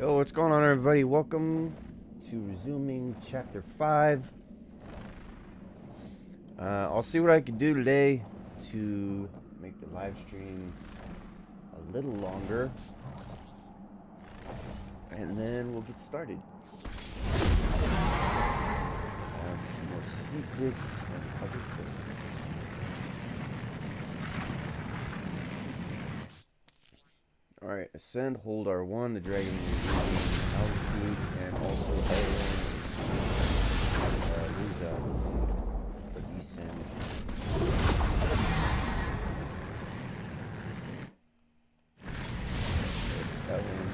Yo, what's going on, everybody? Welcome to resuming chapter 5. I'll see what I can do today to make the live stream a little longer, and then we'll get started. Some more secrets and other things. Alright, ascend, hold R1, the dragon will altitude, and also lose or descend. That one.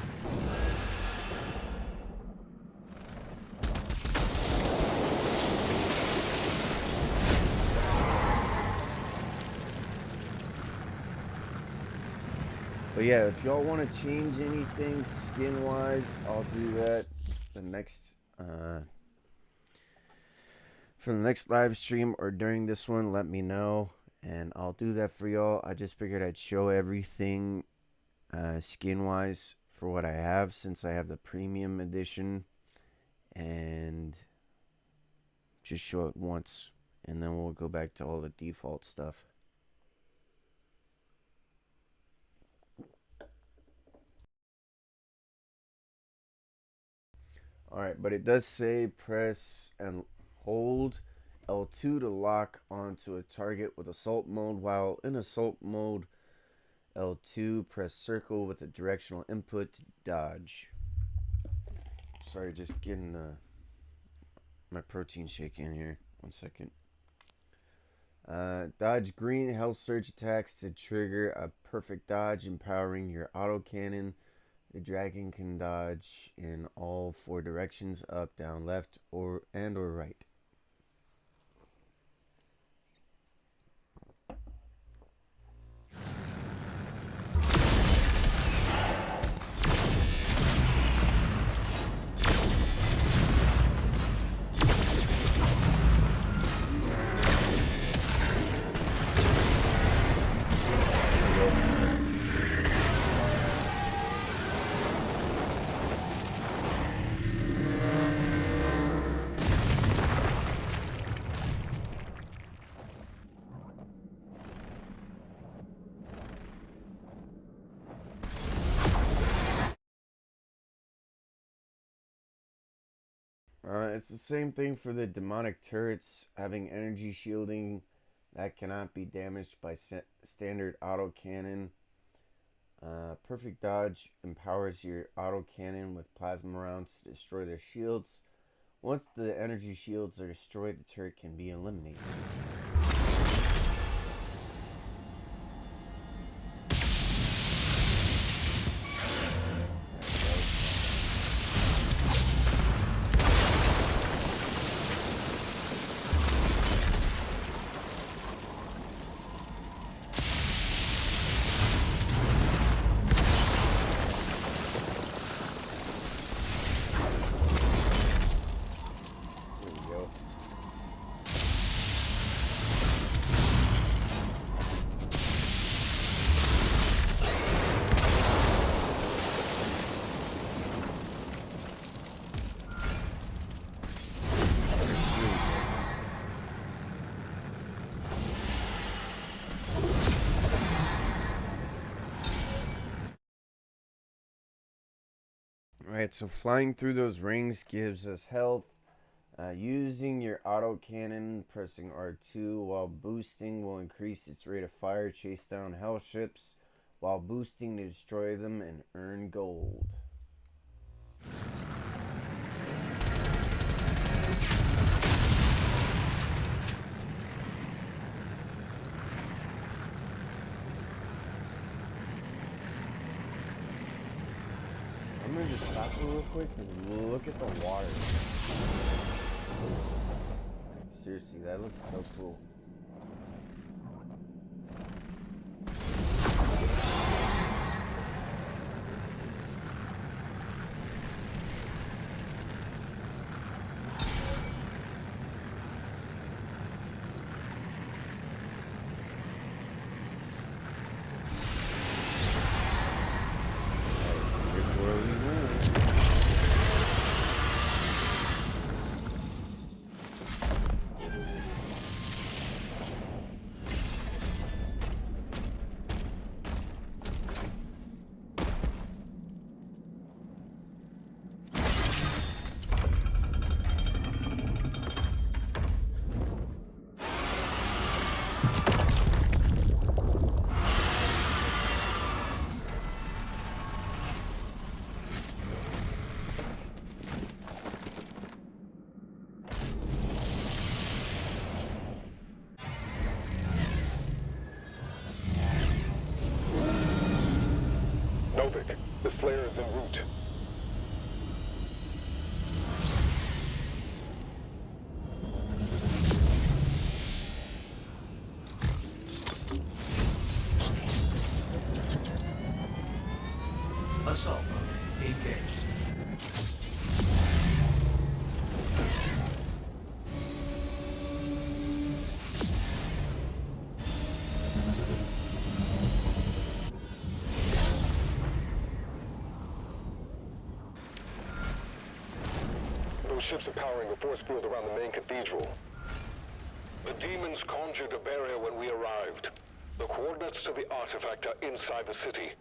But yeah, if y'all want to change anything skin-wise, I'll do that the next for the next live stream or during this one. Let me know, and I'll do that for y'all. I just figured I'd show everything skin-wise for what I have, since I have the premium edition, and just show it once, and then we'll go back to all the default stuff. Alright, but it does say press and hold L2 to lock onto a target with assault mode. While in assault mode, L2, press circle with the directional input to dodge. Sorry, just getting my protein shake in here. 1 second. Dodge green health surge attacks to trigger a perfect dodge, empowering your autocannon. The dragon can dodge in all 4 directions: up, down, left, or right. It's the same thing for the demonic turrets, having energy shielding that cannot be damaged by standard autocannon. Perfect dodge empowers your autocannon with plasma rounds to destroy their shields. Once the energy shields are destroyed, the turret can be eliminated. Alright, so flying through those rings gives us health. Using your autocannon, pressing R2 while boosting will increase its rate of fire, chase down hell ships while boosting to destroy them, and earn gold. I'm gonna just stop it real quick because look at the water. Seriously, that looks so cool. Here's where we went. Assault mode engaged. Those ships are powering a force field around the main cathedral. The demons conjured a barrier when we arrived. The coordinates to the artifact are inside the city.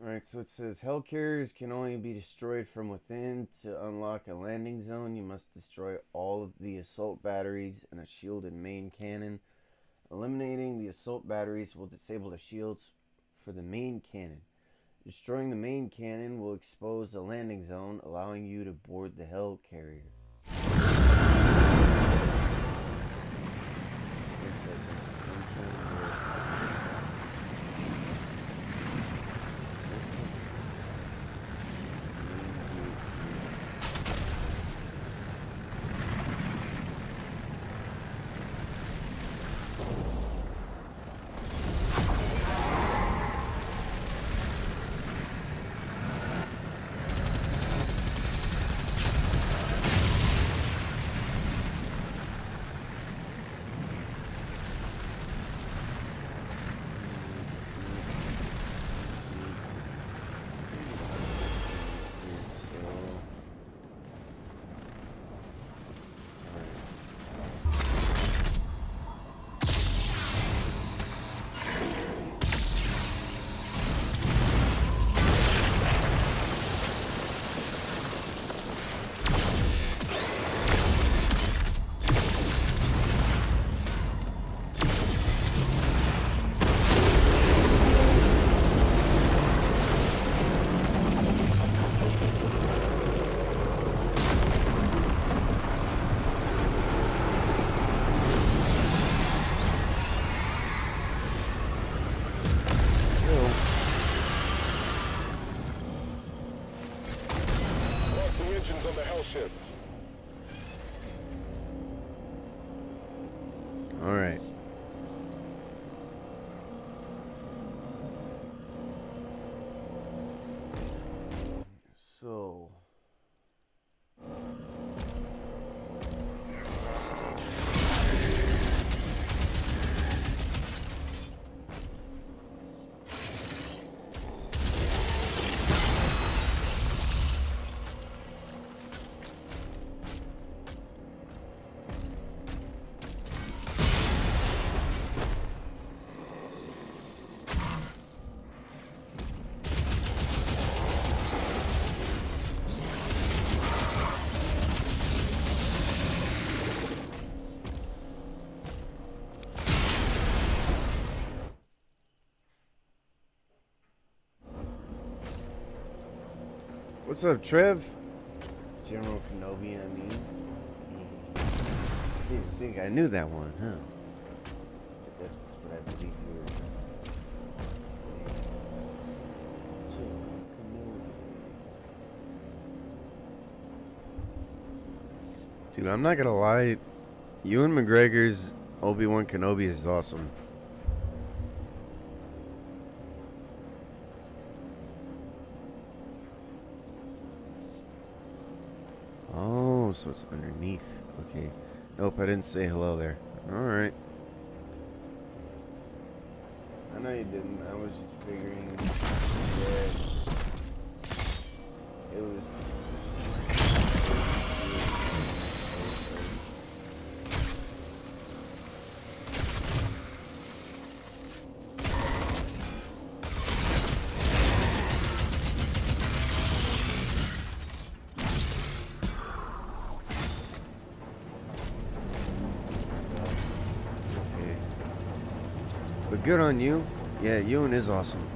Alright, so it says Hell carriers can only be destroyed from within. To unlock a landing zone, you must destroy all of the assault batteries and a shielded main cannon. Eliminating the assault batteries will disable the shields for the main cannon. Destroying the main cannon will expose a landing zone, allowing you to board the Hell carrier. Alright. So what's up, Trev? General Kenobi, I mean. You think I knew that one, huh? But that's what I believe you were saying. General Kenobi. Dude, I'm not gonna lie. Ewan McGregor's Obi-Wan Kenobi is awesome. Oh, so it's underneath. Okay. Nope, I didn't say hello there. Alright. I know you didn't. I was just figuring that it was... But good on you. Yeah, Ewan is awesome.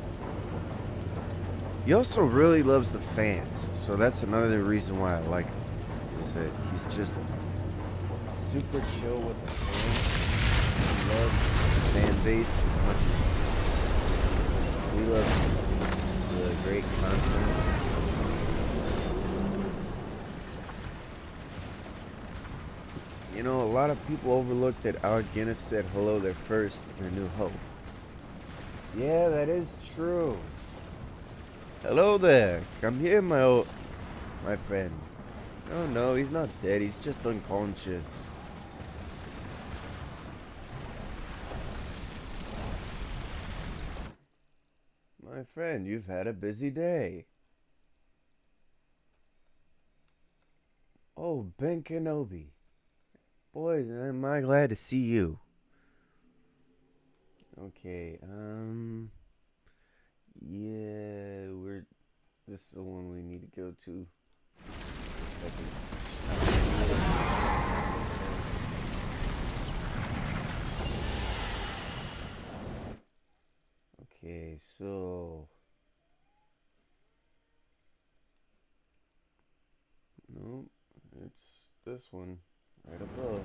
He also really loves the fans, so that's another reason why I like him. Is that he's just super chill with the fans. He loves the fan base as much as we love the great content. You know, a lot of people overlooked that Argent said hello there first in A New Hope. Yeah, that is true. Hello there. Come here, my friend. Oh no, he's not dead. He's just unconscious. My friend, you've had a busy day. Oh, Ben Kenobi. Boys, am I glad to see you. Okay, yeah, this is the one we need to go to. Second. Okay, so nope, it's this one right above.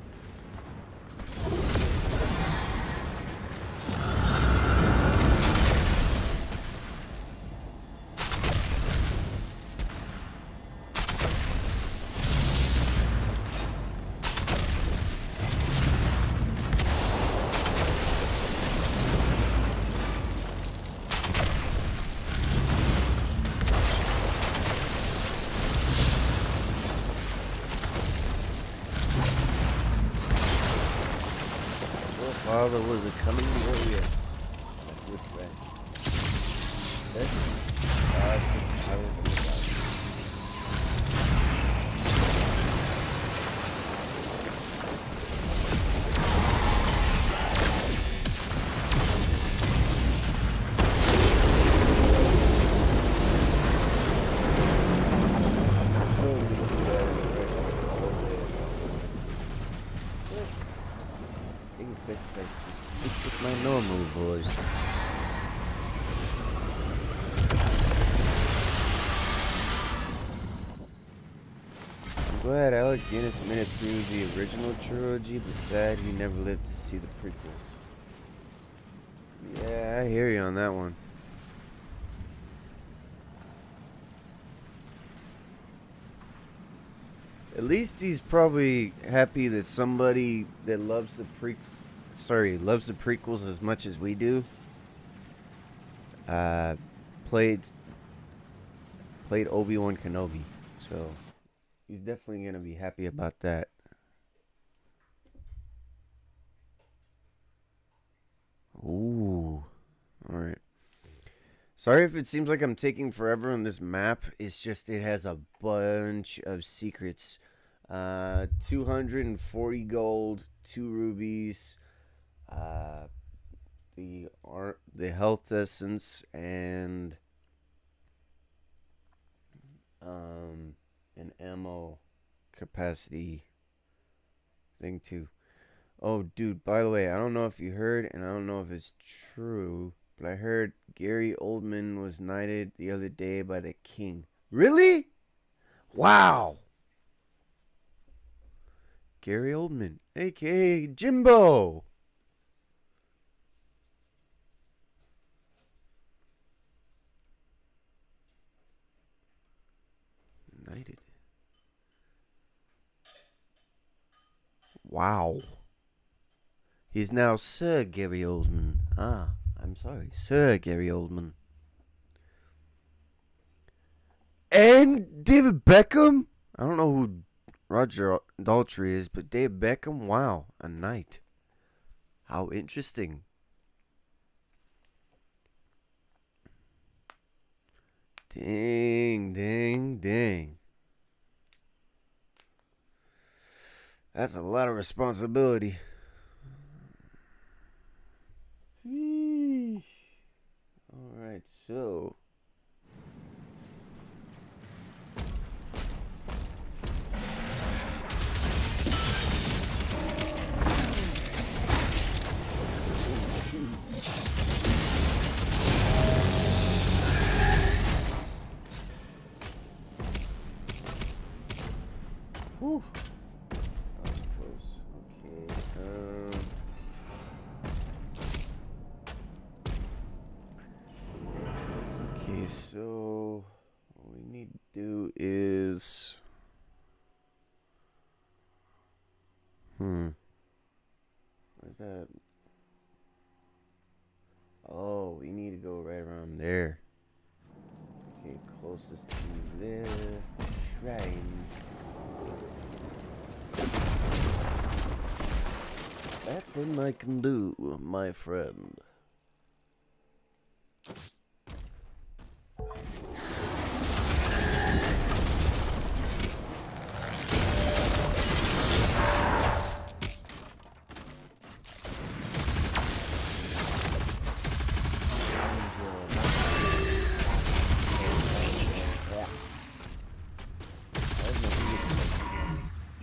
Father was a coming warrior. With friend. My normal voice. I'm glad Alec Guinness made it through the original trilogy, but sad he never lived to see the prequels. Yeah, I hear you on that one. At least he's probably happy that somebody that loves the prequels as much as we do. Played Obi-Wan Kenobi, so he's definitely gonna be happy about that. Ooh, all right. Sorry if it seems like I'm taking forever on this map. It's just it has a bunch of secrets. 240 gold, 2 rubies. The health essence and an ammo capacity thing too. Oh, dude, by the way, I don't know if you heard, and I don't know if it's true, but I heard Gary Oldman was knighted the other day by the king. Really? Wow. Gary Oldman, a.k.a. Jimbo. Knighted. Wow. He's now Sir Gary Oldman. Ah, I'm sorry. Sir Gary Oldman. And David Beckham? I don't know who Roger Daltrey is, but David Beckham? Wow, a knight. How interesting. Dang, dang, dang. That's a lot of responsibility. Alright, so. Whew. That was close. Okay. so what we need to do is where's that? Oh, we need to go right around there. Okay, closest to the shrine. That's what I can do, my friend.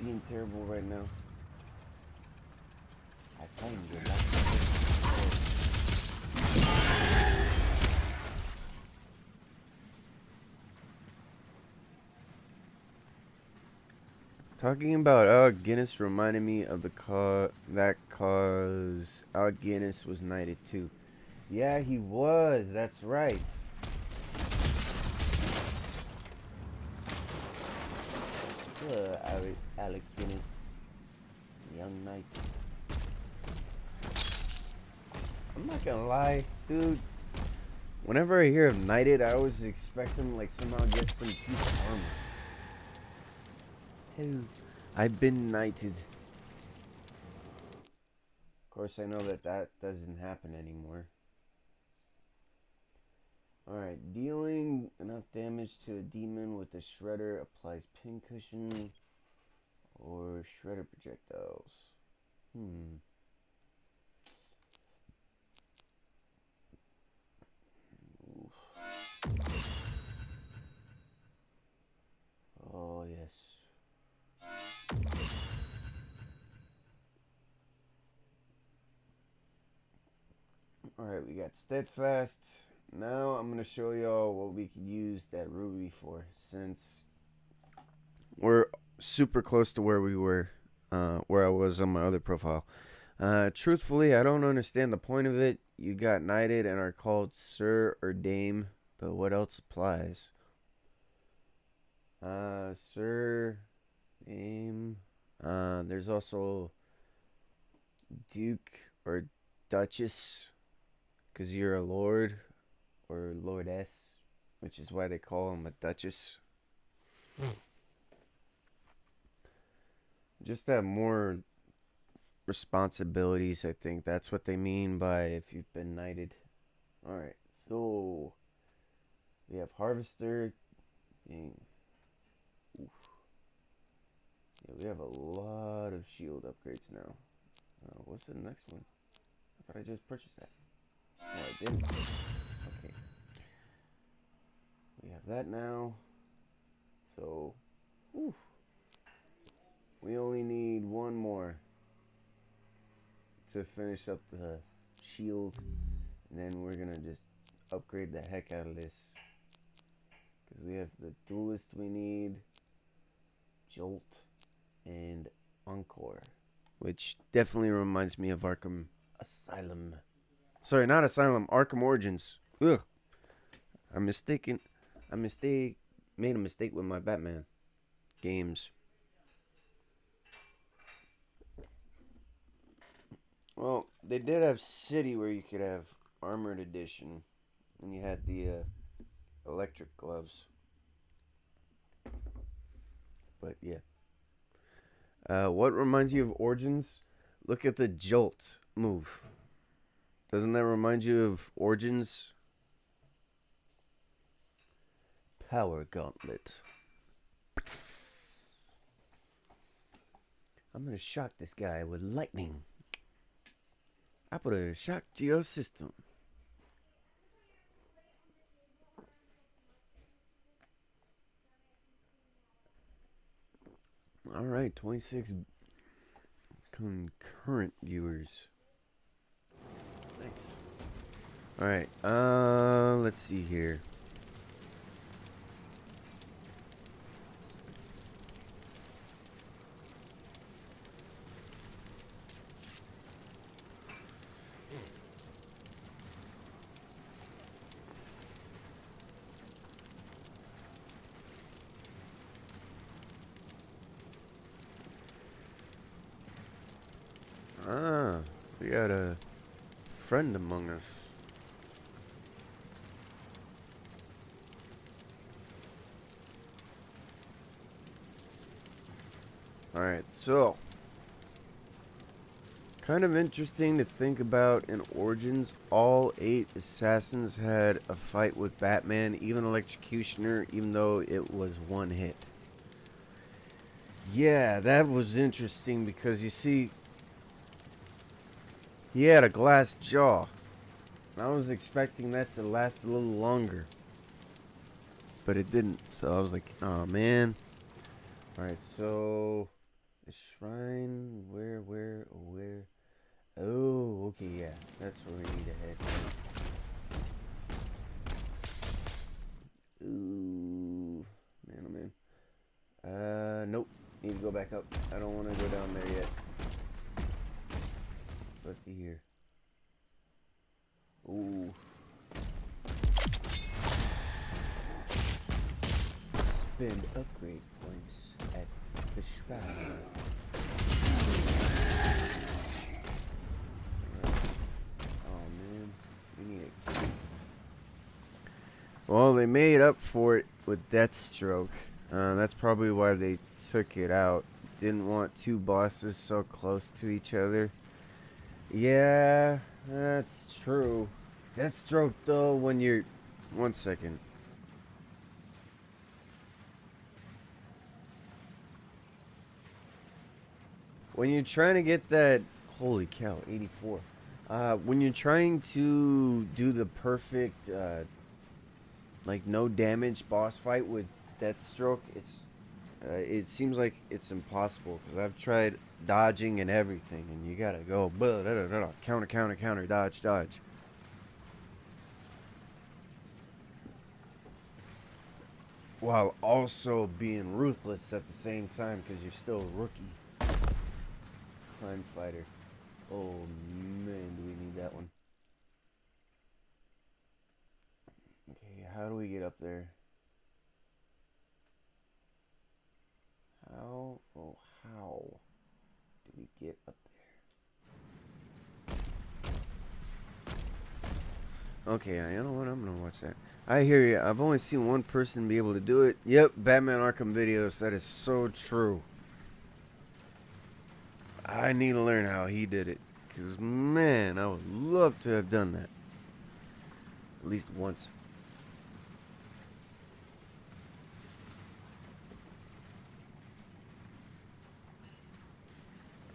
Being terrible right now. I find you like talking about Alec Guinness reminded me of the cause Alec Guinness was knighted too. Yeah, he was. That's right. Sir Alec Guinness, young knight. I'm not gonna lie, dude. Whenever I hear of knighted, I always expect him like somehow get some piece of armor. Hey, I've been knighted. Of course, I know that doesn't happen anymore. Alright, dealing enough damage to a demon with a shredder applies pincushion or shredder projectiles. Oh, yes. Alright, we got steadfast. Now I'm going to show y'all what we could use that ruby for, since we're super close to where we were, where I was on my other profile. Truthfully, I don't understand the point of it. You got knighted and are called sir or dame, but what else applies? Sir, dame. There's also duke or duchess, because you're a lord or lordess, which is why they call them a duchess. Just have more responsibilities, I think. That's what they mean by if you've been knighted. Alright, so we have harvester. Dang. Oof. Yeah, we have a lot of shield upgrades now. What's the next one? I thought I just purchased that. No, I didn't. Okay. We have that now. So, oof. We only need one more to finish up the shield. And then we're going to just upgrade the heck out of this. Because we have the duelist we need, Jolt, and Encore. Which definitely reminds me of Arkham Asylum. Sorry, not Asylum, Arkham Origins. Ugh. Made a mistake with my Batman games. Well, they did have City where you could have Armored Edition. And you had the electric gloves. But yeah. What reminds you of Origins? Look at the Jolt move. Doesn't that remind you of Origins? Power Gauntlet. I'm gonna shock this guy with lightning. I put a shock to your system. Alright, 26 concurrent viewers. Nice. Alright, let's see here. Ah, we got a friend among us. Alright, so kind of interesting to think about in Origins. All 8 assassins had a fight with Batman, even Electrocutioner, even though it was one hit. Yeah, that was interesting because you see, he had a glass jaw. I was expecting that to last a little longer, but it didn't. So I was like, oh man. Alright, so the shrine, where? Oh, okay, yeah, that's where we need to head. Ooh, man, oh man. Nope. Need to go back up. I don't want to go down there yet. Let's see here. Ooh. Spend upgrade points at the shrine. Oh man, we need it. Well, they made up for it with Deathstroke. That's probably why they took it out. Didn't want 2 bosses so close to each other. Yeah, that's true. Deathstroke, though, when you're... One second. When you're trying to get that... Holy cow, 84. When you're trying to do the perfect, like, no damage boss fight with Deathstroke, it seems like it's impossible. Because I've tried dodging and everything, and you gotta go... Counter, dodge. While also being ruthless at the same time, because you're still a rookie. Climb fighter. Oh man, do we need that one? Okay, how do we get up there? How do we get up there? Okay, you know what? I'm gonna watch that. I hear you. I've only seen one person be able to do it. Yep, Batman Arkham videos. That is so true. I need to learn how he did it. Because, man, I would love to have done that. At least once.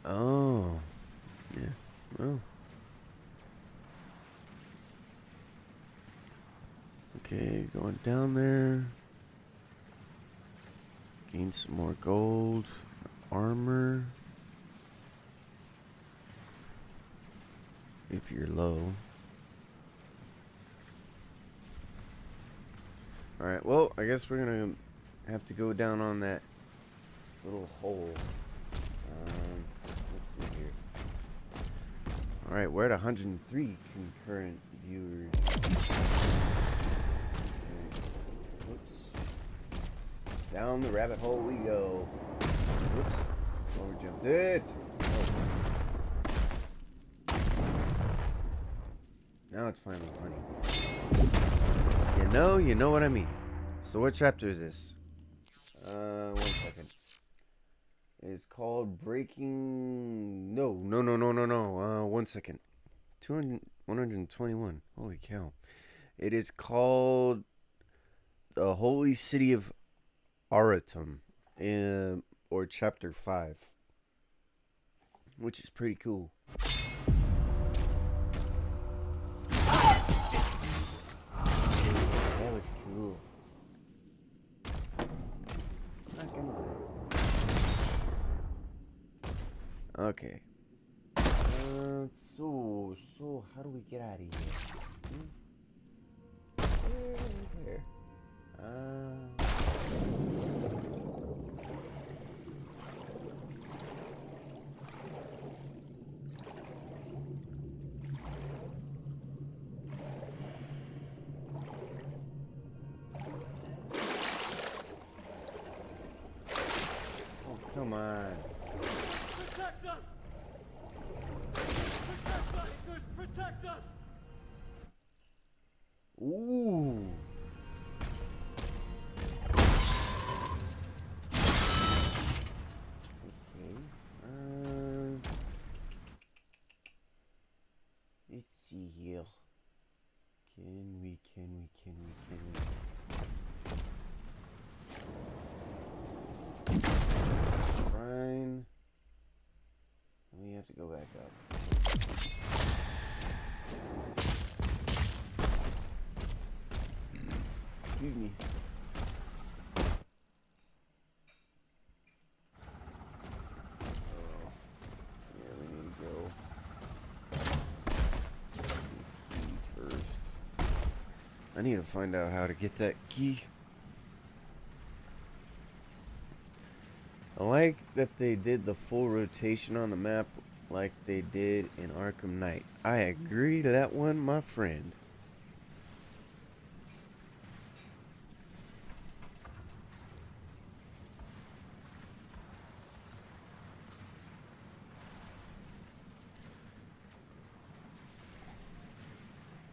Oh. Yeah. Well. Okay, going down there. Gain some more gold. Armor. If you're low. Alright, well, I guess we're gonna have to go down on that little hole. Let's see here. Alright, we're at 103 concurrent viewers. Whoops. Down the rabbit hole we go. Whoops. Over jumped it. Oh. Now it's finally running. You know what I mean. So what chapter is this? 1 second. It's called Breaking... No. 1 second. 121. Holy cow. It is called The Holy City of Aratum. Or Chapter 5. Which is pretty cool. That was cool. Okay. So how do we get out of here? Here. Oh, come on. Protect us! Ooh. Okay. Let's see here. Can we? Shrine. We have to go back up. Excuse me. Oh. Yeah, we need to go. Key first. I need to find out how to get that key. I like that they did the full rotation on the map like they did in Arkham Knight. I agree to that one, my friend.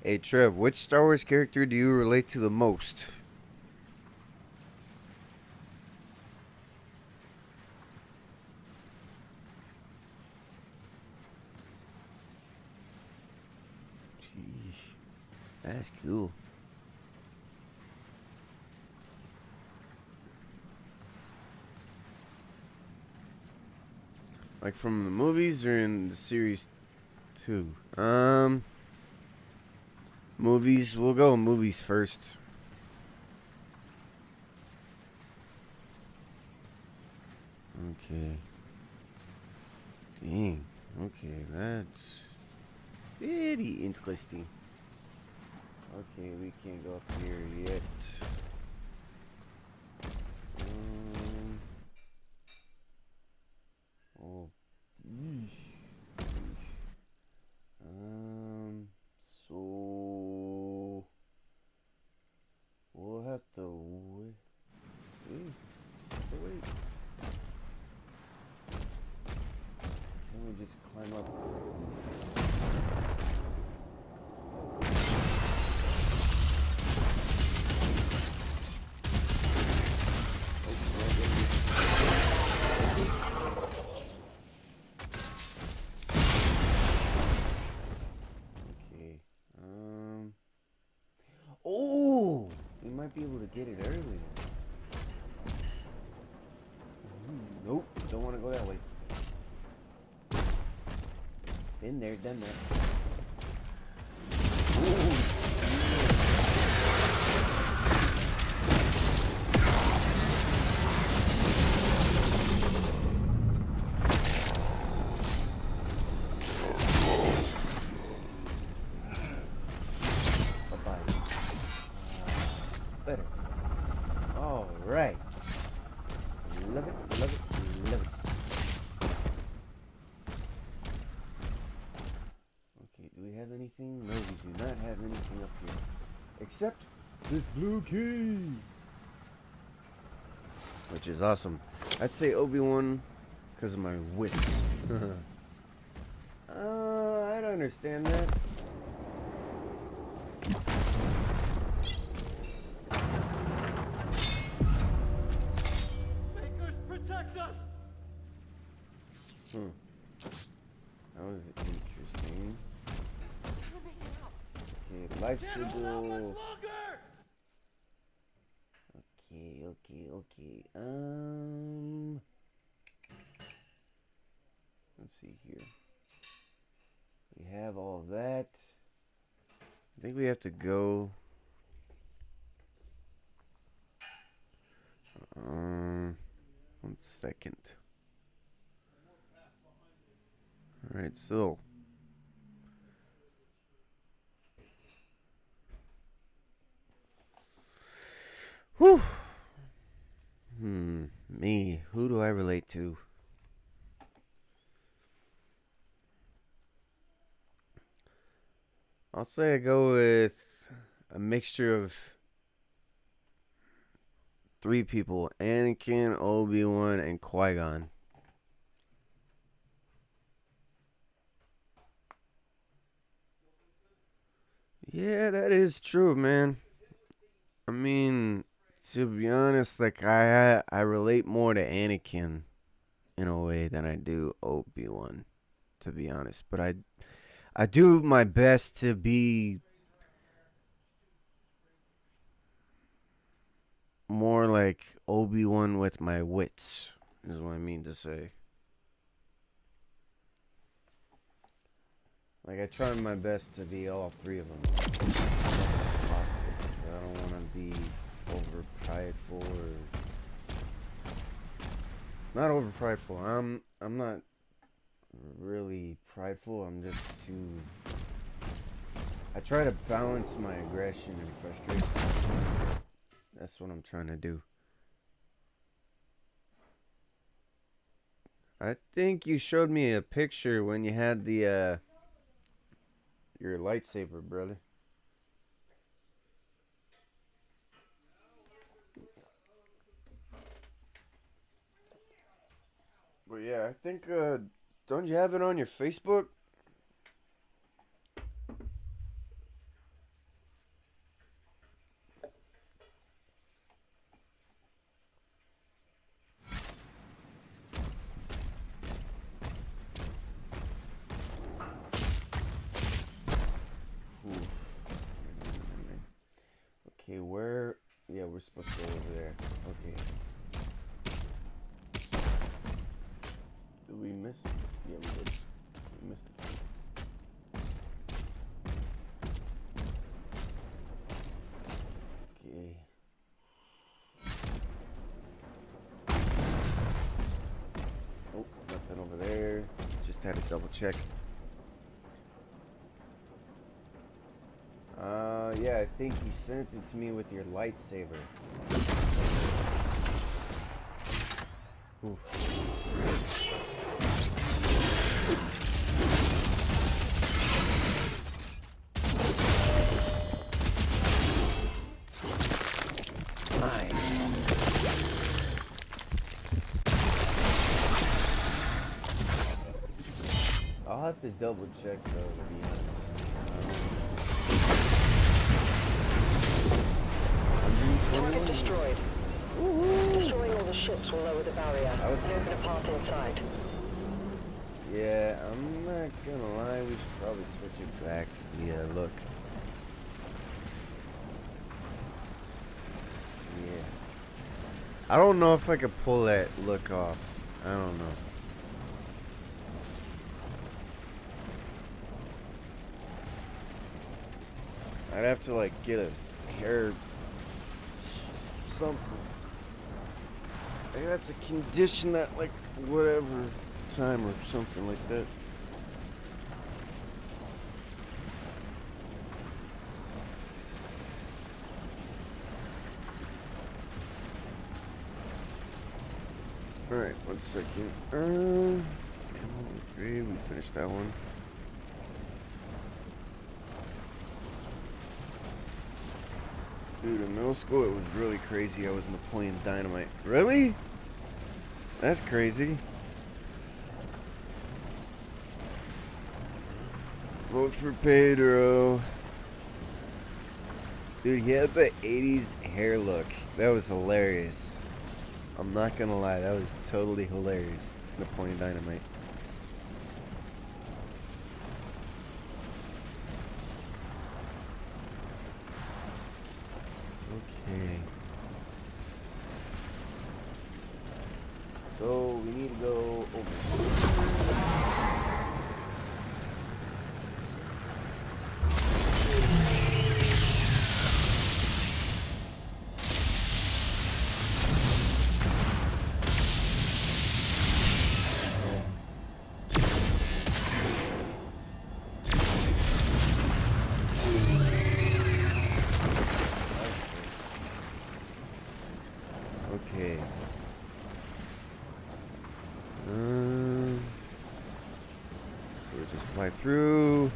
Hey Trev, which Star Wars character do you relate to the most? Jeez, that's cool. Like from the movies or in the series too? Movies. We'll go movies first. Okay. Dang. Okay, that's very interesting. Okay, we can't go up here yet. Oh. Yeesh. So we'll have to wait. Wait. Can we just climb up? Oh, we might be able to get it earlier. Nope, don't want to go that way. Been there, done that. Ooh. Better. All right. Love it. Okay, do we have anything? No, we do not have anything up here. Except this blue key. Which is awesome. I'd say Obi-Wan because of my wits. I don't understand that. That was interesting. Okay, life signal. Okay. Let's see here. We have all that. I think we have to go. 1 second. Alright, so. Whew. Me. Who do I relate to? I'll say I go with a mixture of 3 people. Anakin, Obi-Wan, and Qui-Gon. Yeah, that is true, man. I mean, to be honest, like I relate more to Anakin in a way than I do Obi-Wan, to be honest. But I do my best to be more like Obi-Wan with my wits, is what I mean to say. Like I try my best to be all three of them, as much as possible. 'Cause I don't want to be over prideful or not over prideful. I'm not really prideful. I'm just too. I try to balance my aggression and frustration. That's what I'm trying to do. I think you showed me a picture when you had the your lightsaber, brother. But yeah, I think don't you have it on your Facebook? Ooh. Okay, where? Yeah, we're supposed to go over there. Okay. Did we miss? Yeah, we did. We missed it. Okay. Oh, nothing over there. Just had to double check. Yeah, I think you sent it to me with your lightsaber. Ooh. I'll have to double check though, to be honest. Target destroyed. Destroying all the ships will lower the barrier and open a path inside. Yeah, I'm not gonna lie, we should probably switch it back. Yeah, look. Yeah. I don't know if I could pull that look off. I don't know. I'd have to like get a hair something. I'd have to condition that like whatever time or something like that. Alright, 1 second. Okay, we finished that one. Dude, in middle school it was really crazy. I was Napoleon Dynamite. Really? That's crazy. Vote for Pedro. Dude, he had the 80s hair look. That was hilarious. I'm not gonna lie, that was totally hilarious. Napoleon Dynamite. Okay. So we need to go over. Okay. So we just fly through.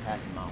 Hack mouse.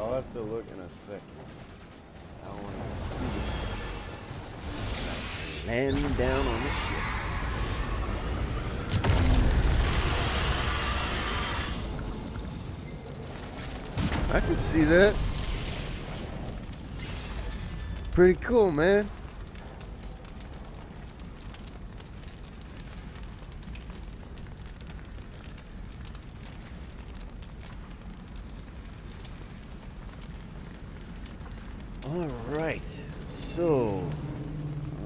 I'll have to look in a second. I don't want to land down on the ship. I can see that. Pretty cool, man. All right, so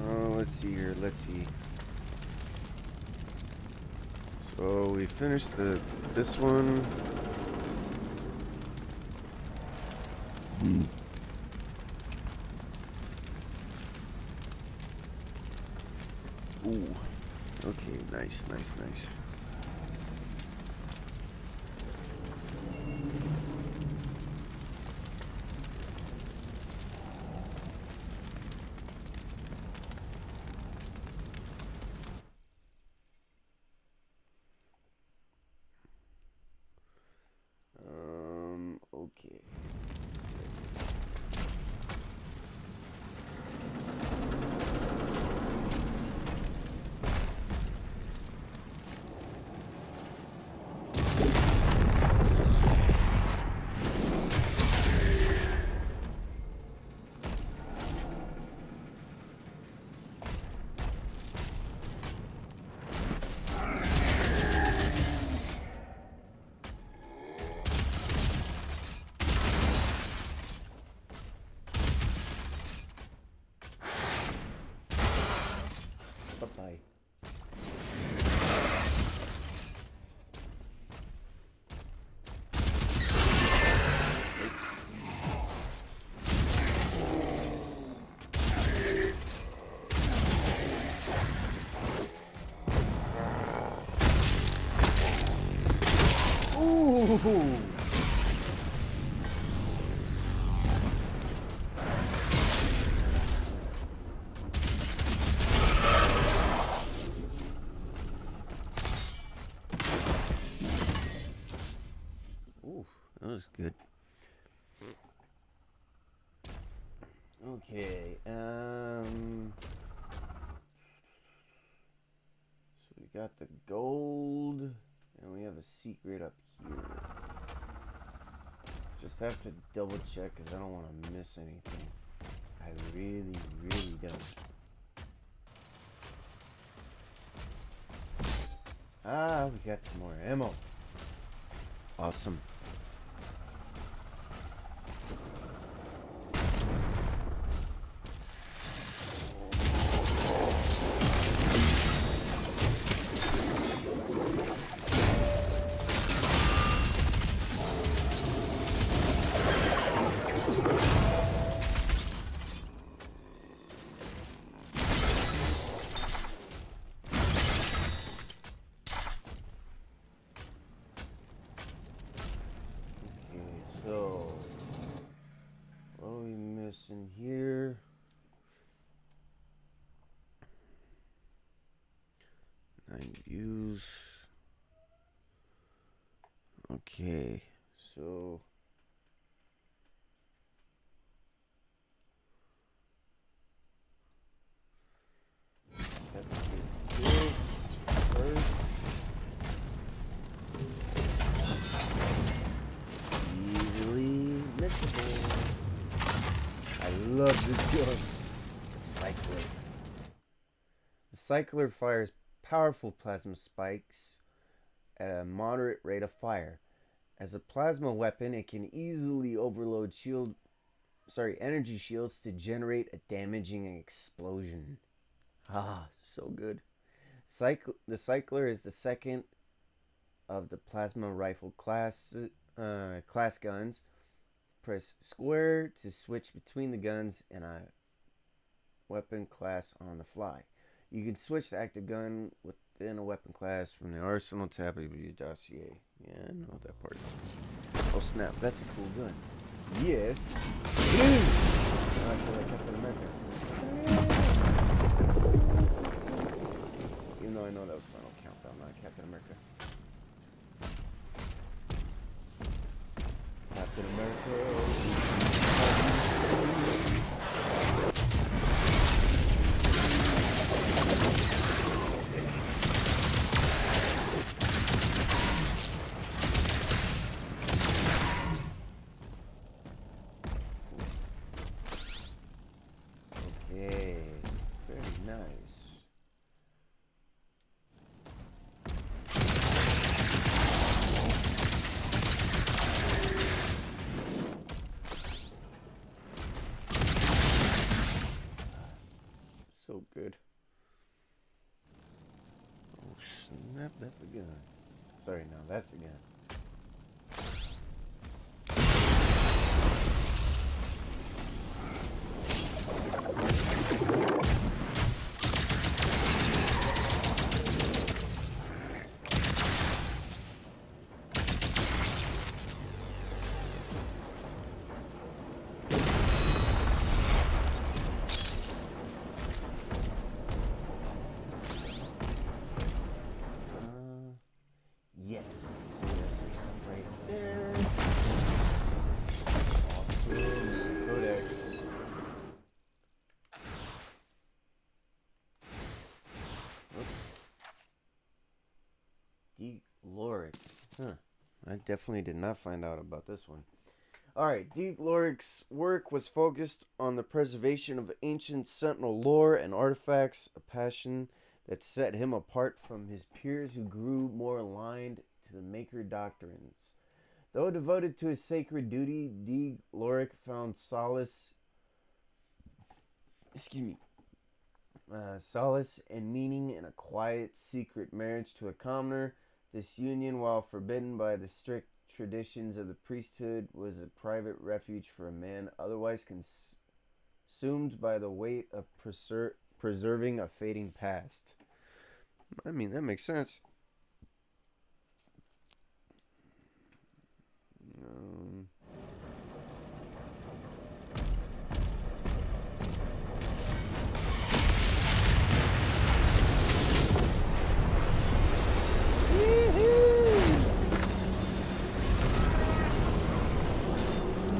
let's see here. Let's see. So we finished this one. Ooh. Okay, nice. Okay. Bye-bye. Ooh. That was good. Okay, so we got the gold, and we have a secret up here. Just have to double check because I don't want to miss anything. I really don't. Ah, we got some more ammo. Awesome. So, what are we missing here? Nine views. Okay, so have to do this first. Easily mixable. I love this gun. The Cycler. The Cycler fires powerful plasma spikes at a moderate rate of fire. As a plasma weapon, it can easily overload energy shields to generate a damaging explosion. Ah, so good. The Cycler is the second of the plasma rifle class guns. Press square to switch between the guns and a weapon class on the fly. You can switch the active gun within a weapon class from the Arsenal tab of your dossier. Yeah, I know what that part is. Oh snap, that's a cool gun. Yes. I feel like Captain America. Even though I know that was Final Countdown, not Captain America. Captain America. Okay, very nice. So good. Oh snap, that's a gun. Sorry, no, that's a gun. Yes. So there's some right there. Awesome. Codex. Deloric. Huh. I definitely did not find out about this one. Alright, Deloric's work was focused on the preservation of ancient Sentinel lore and artifacts, a passion that set him apart from his peers who grew more aligned to the Maker doctrines. Though devoted to his sacred duty, Deloric found solace and meaning in a quiet, secret marriage to a commoner. This union, while forbidden by the strict traditions of the priesthood, was a private refuge for a man otherwise consumed by the weight of preserving a fading past. I mean, that makes sense.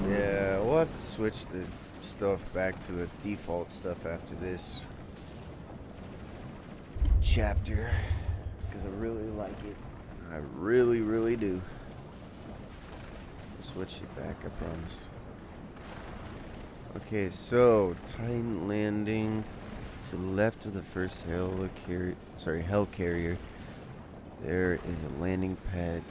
Yeah, we'll have to switch the stuff back to the default stuff after this chapter, because I really like it. I really, really do. I'll switch it back, I promise. Okay, so Titan landing to the left of the first hell carrier. There is a landing pad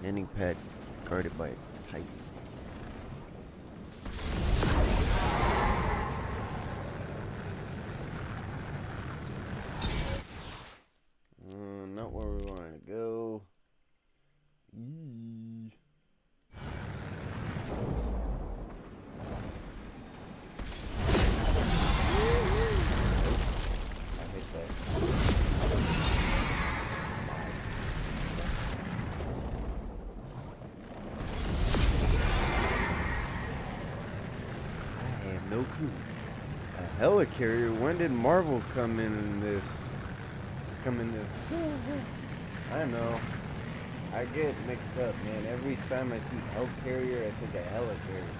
landing pad guarded by a Titan. Not where we wanted to go. Yee. I hit that. I have no clue. A helicarrier? When did Marvel come in this? I know. I get mixed up, man. Every time I see helicarrier, I think of helicarrier.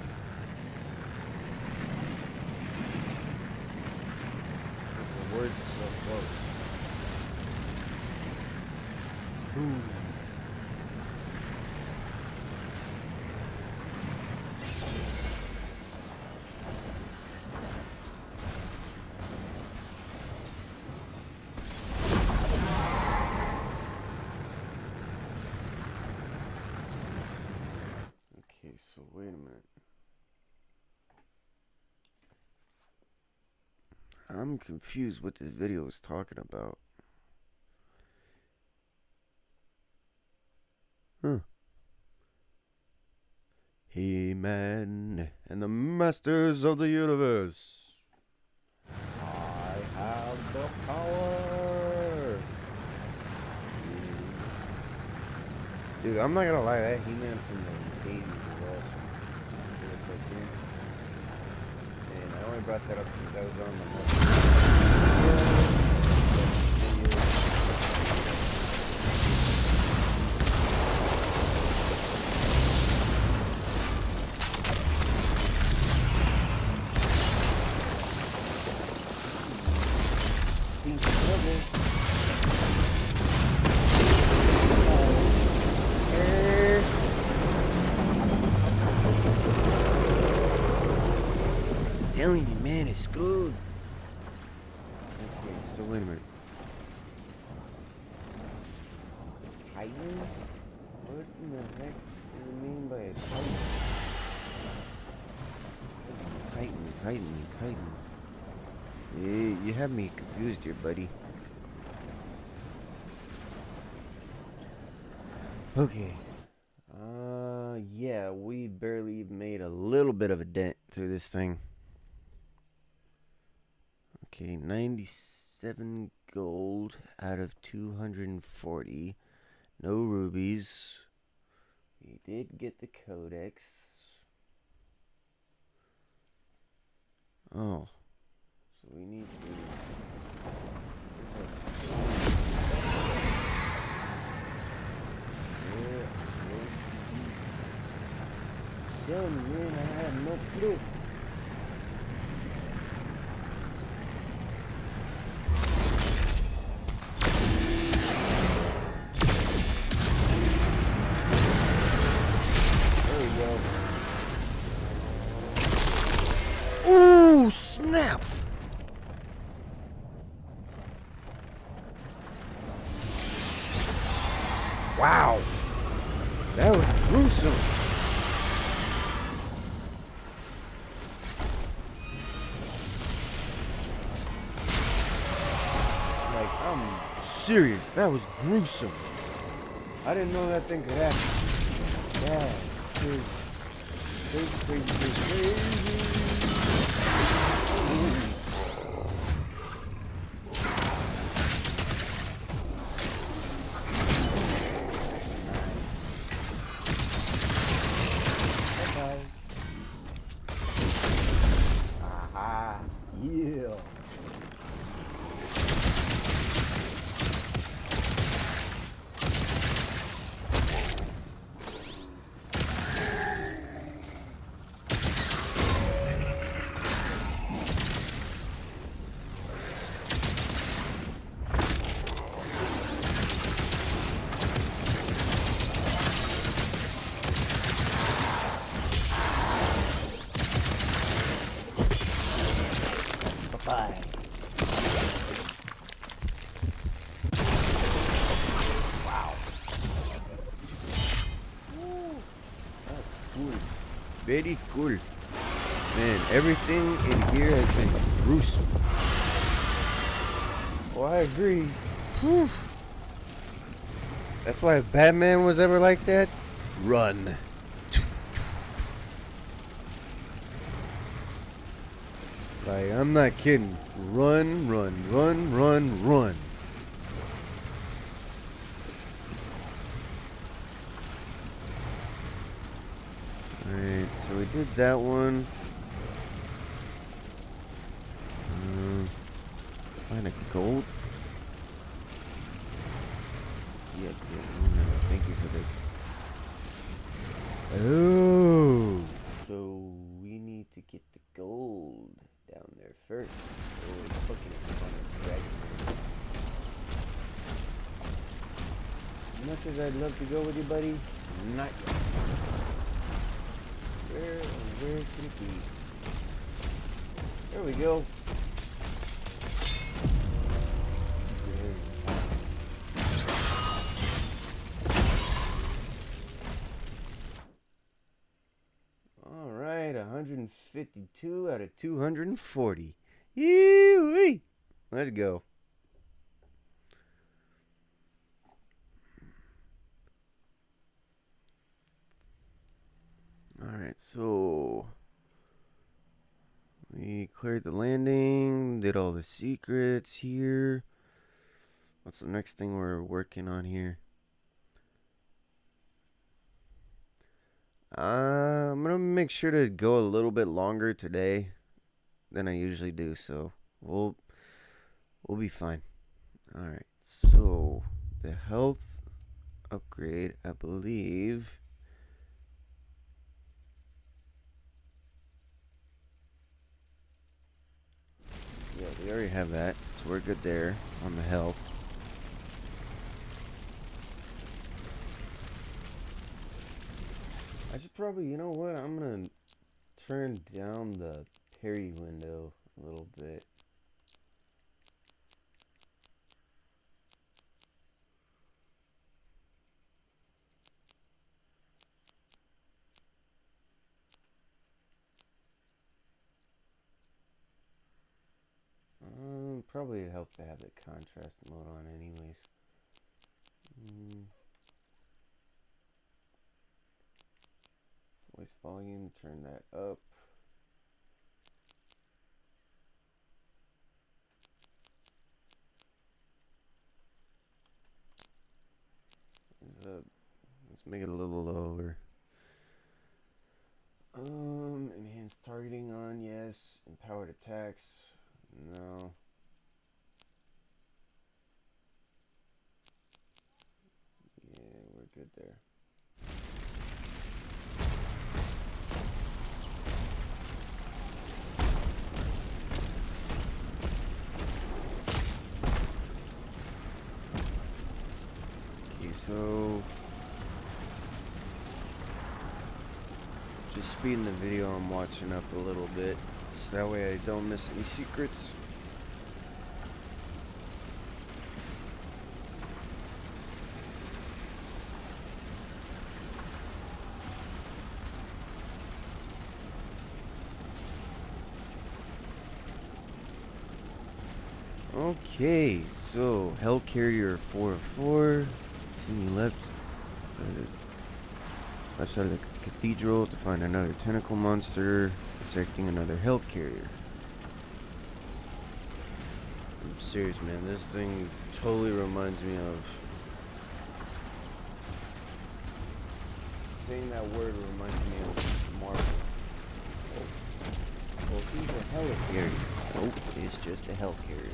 Since the words are so close. Ooh. Okay, so wait a minute. I'm confused what this video is talking about. He-Man and the Masters of the Universe. I have the power. Dude, I'm not gonna lie, that He-Man from the 80s was awesome. The cartoon. And I only brought that up because that was on the telling you, man, it's screwed. Okay, so wait a minute. Titan? What in the heck do you mean by a Titan? Titan. Yeah, you have me confused here, buddy. Okay. Yeah, we barely made a little bit of a dent through this thing. Okay, 97 gold out of 240. No rubies. We did get the codex. Oh. So we need to... Damn, man, I have no clue. There we go. Ooh, snap! Wow! That was gruesome. I'm serious. That was gruesome. I didn't know that thing could happen. Yeah, crazy. Bye-bye. Aha. Yeah. Bye. Wow. That's cool. Very cool. Man, everything in here has been gruesome. Oh, I agree. Whew. That's why if Batman was ever like that, run. Like, I'm not kidding. Run. Alright, so we did that one. Find a gold. Yeah, thank you for the... Oh, so we need to get the gold down there first. So we're looking at the dragon. As much as I'd love to go with you, buddy, not yet. Where could it be? There we go. Alright, 152 out of 240. Yee-wee! Let's go. Alright, so we cleared the landing, did all the secrets here. What's the next thing we're working on here? I'm gonna make sure to go a little bit longer today than I usually do, so we'll be fine. Alright, so the health upgrade, I believe. Yeah, we already have that, so we're good there on the health. I should probably, you know what, I'm gonna turn down the carry window a little bit. Probably it'd help to have the contrast mode on anyways. Voice volume, turn that up. Let's make it a little lower. Enhanced targeting on, yes. Empowered attacks, no. Yeah, we're good there. Okay, so just speeding the video I'm watching up a little bit, so that way I don't miss any secrets. Okay, so Hell Carrier 404, continue left. Left side of the Cathedral to find another tentacle monster protecting another Hell Carrier. I'm serious, man. This thing totally reminds me of. Saying that word reminds me of Marvel. Oh, he's a Hell Carrier. Nope, it's just a Hell Carrier.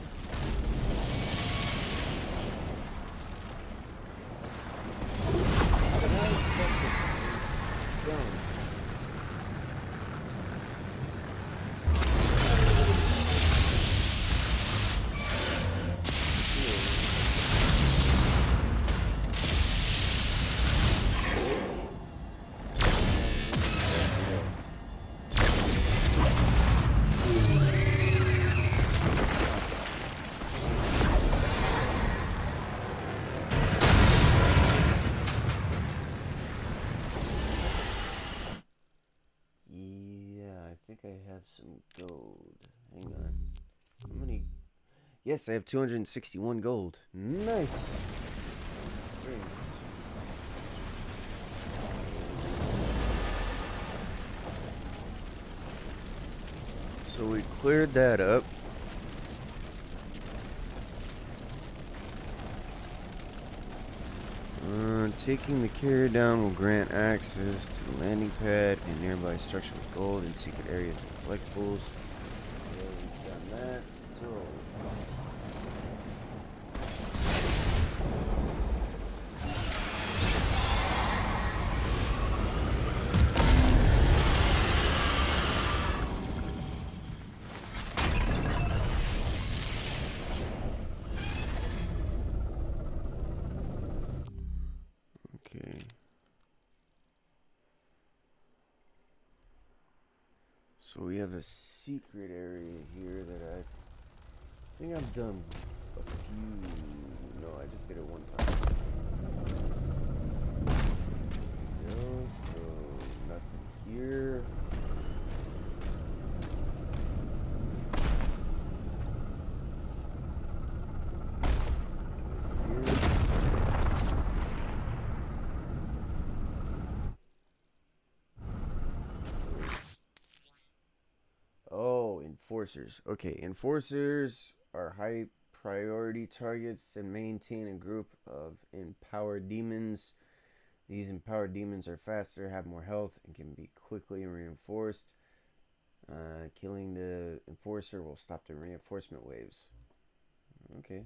I have some gold. Hang on. How many? Yes, I have 261 gold. Nice. Very nice. So we cleared that up. Taking the carrier down will grant access to the landing pad and nearby structure with gold and secret areas and collectibles. Yeah, we've done that. So So we have a secret area here that I think I've done a few. No, I just did it one time. There we go. So nothing here. Enforcers. Okay, enforcers are high priority targets and maintain a group of empowered demons. These empowered demons are faster, have more health, and can be quickly reinforced. Killing the enforcer will stop the reinforcement waves. Okay.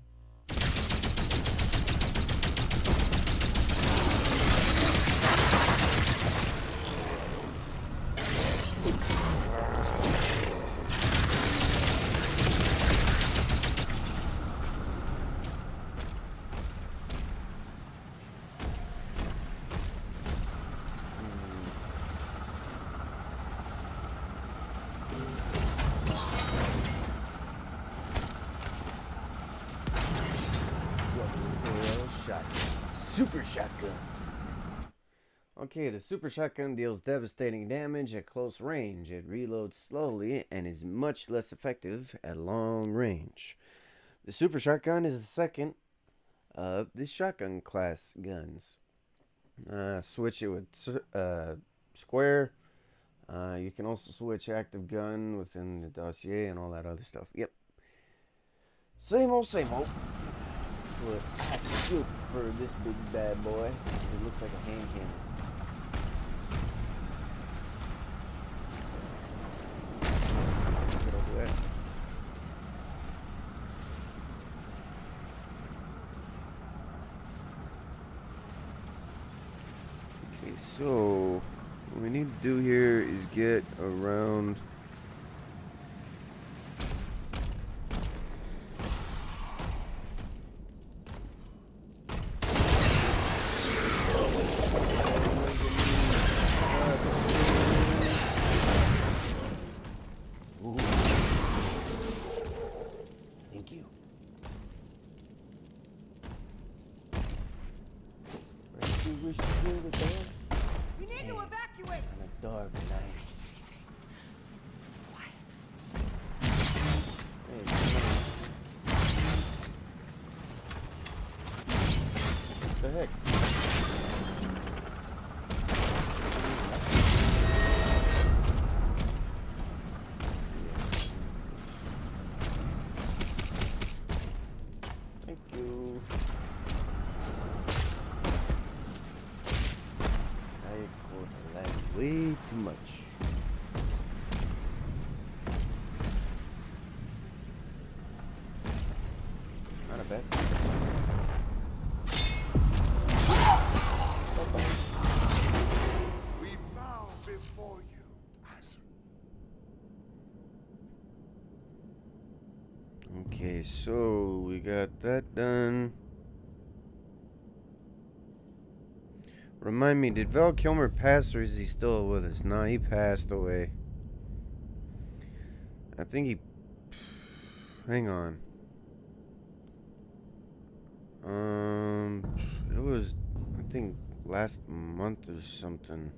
super shotgun. Okay, the super shotgun deals devastating damage at close range. It reloads slowly and is much less effective at long range. The super shotgun is the second of the shotgun class guns. Switch it with square. You can also switch active gun within the dossier and all that other stuff. Yep. Same old, same old. But has to shoot for this big bad boy. It looks like a hand cannon. Get over that. Okay, so what we need to do here is get around. Ooh. Thank you. Where do you wish to go with that? We need to evacuate! On a dark night. Hey, come on. What the heck? Thank you. I quote the line way too much. Not a bad. We bow before you, Argent. Okay, so we got that done. Remind me, did Val Kilmer pass or is he still with us? Nah, he passed away. I think he... Hang on. It was, I think, last month or something.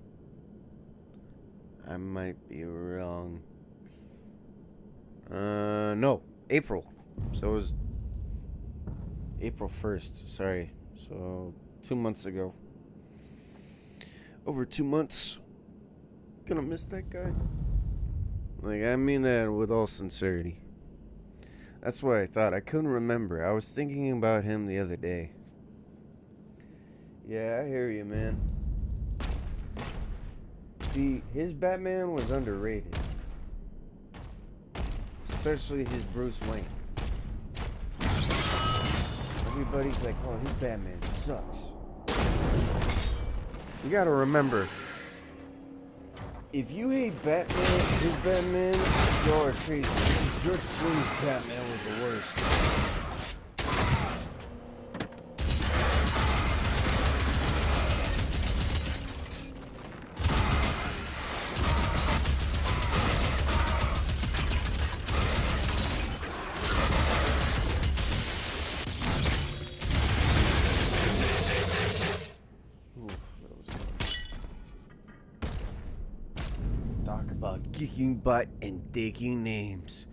I might be wrong. No, April. So it was April 1st, sorry. So 2 months ago. Over 2 months. Gonna miss that guy. Like, I mean that with all sincerity. That's what I thought. I couldn't remember. I was thinking about him the other day. Yeah, I hear you, man. See, his Batman was underrated. Especially his Bruce Wayne. Everybody's like, oh, his Batman sucks. You gotta remember, if you hate Batman, his Batman, y'all are crazy. George Clooney's Batman was the worst. Talk about kicking butt and taking names.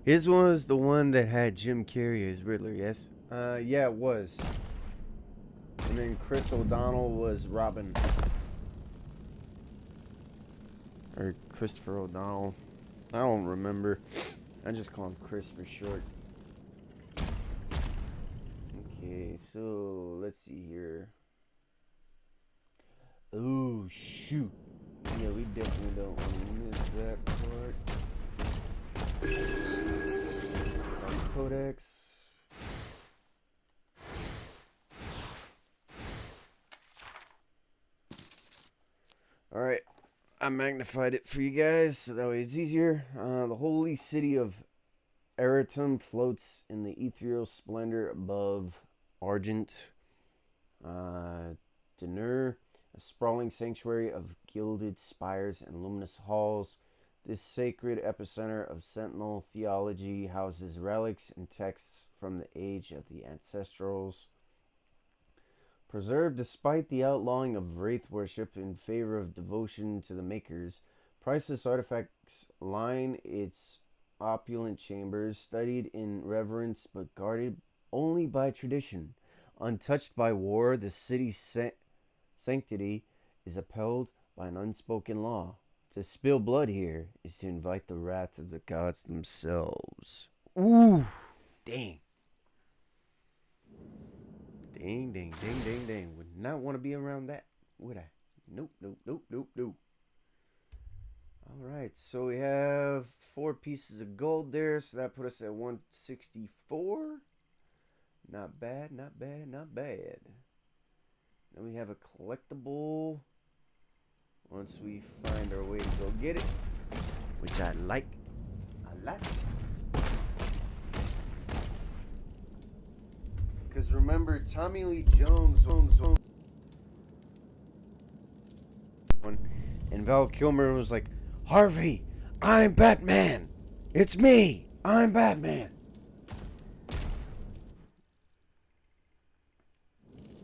His was the one that had Jim Carrey as Riddler, yes? Yeah, it was. And then Chris O'Donnell was Robin. Or Christopher O'Donnell. I don't remember. I just call him Chris for short. Okay, so let's see here. Oh, shoot. Yeah, we definitely don't want to miss that part. Codex. Alright, I magnified it for you guys so that way it's easier. The holy city of Aratum floats in the ethereal splendor above Argent. Denur, a sprawling sanctuary of gilded spires and luminous halls. This sacred epicenter of Sentinel theology houses relics and texts from the age of the ancestrals. Preserved despite the outlawing of wraith worship in favor of devotion to the makers, priceless artifacts line its opulent chambers, studied in reverence but guarded only by tradition. Untouched by war, the city's sanctity is upheld by an unspoken law. To spill blood here is to invite the wrath of the gods themselves. Ooh, dang. Dang, dang, dang, dang, dang. Would not want to be around that, would I? Nope, nope, nope, nope, nope. Alright, so we have 4 pieces of gold there, so that put us at 164. Not bad, not bad, not bad. Then we have a collectible. Once we find our way to go get it, which I like a lot. Because remember, Tommy Lee Jones and Val Kilmer was like, Harvey, I'm Batman. It's me. I'm Batman.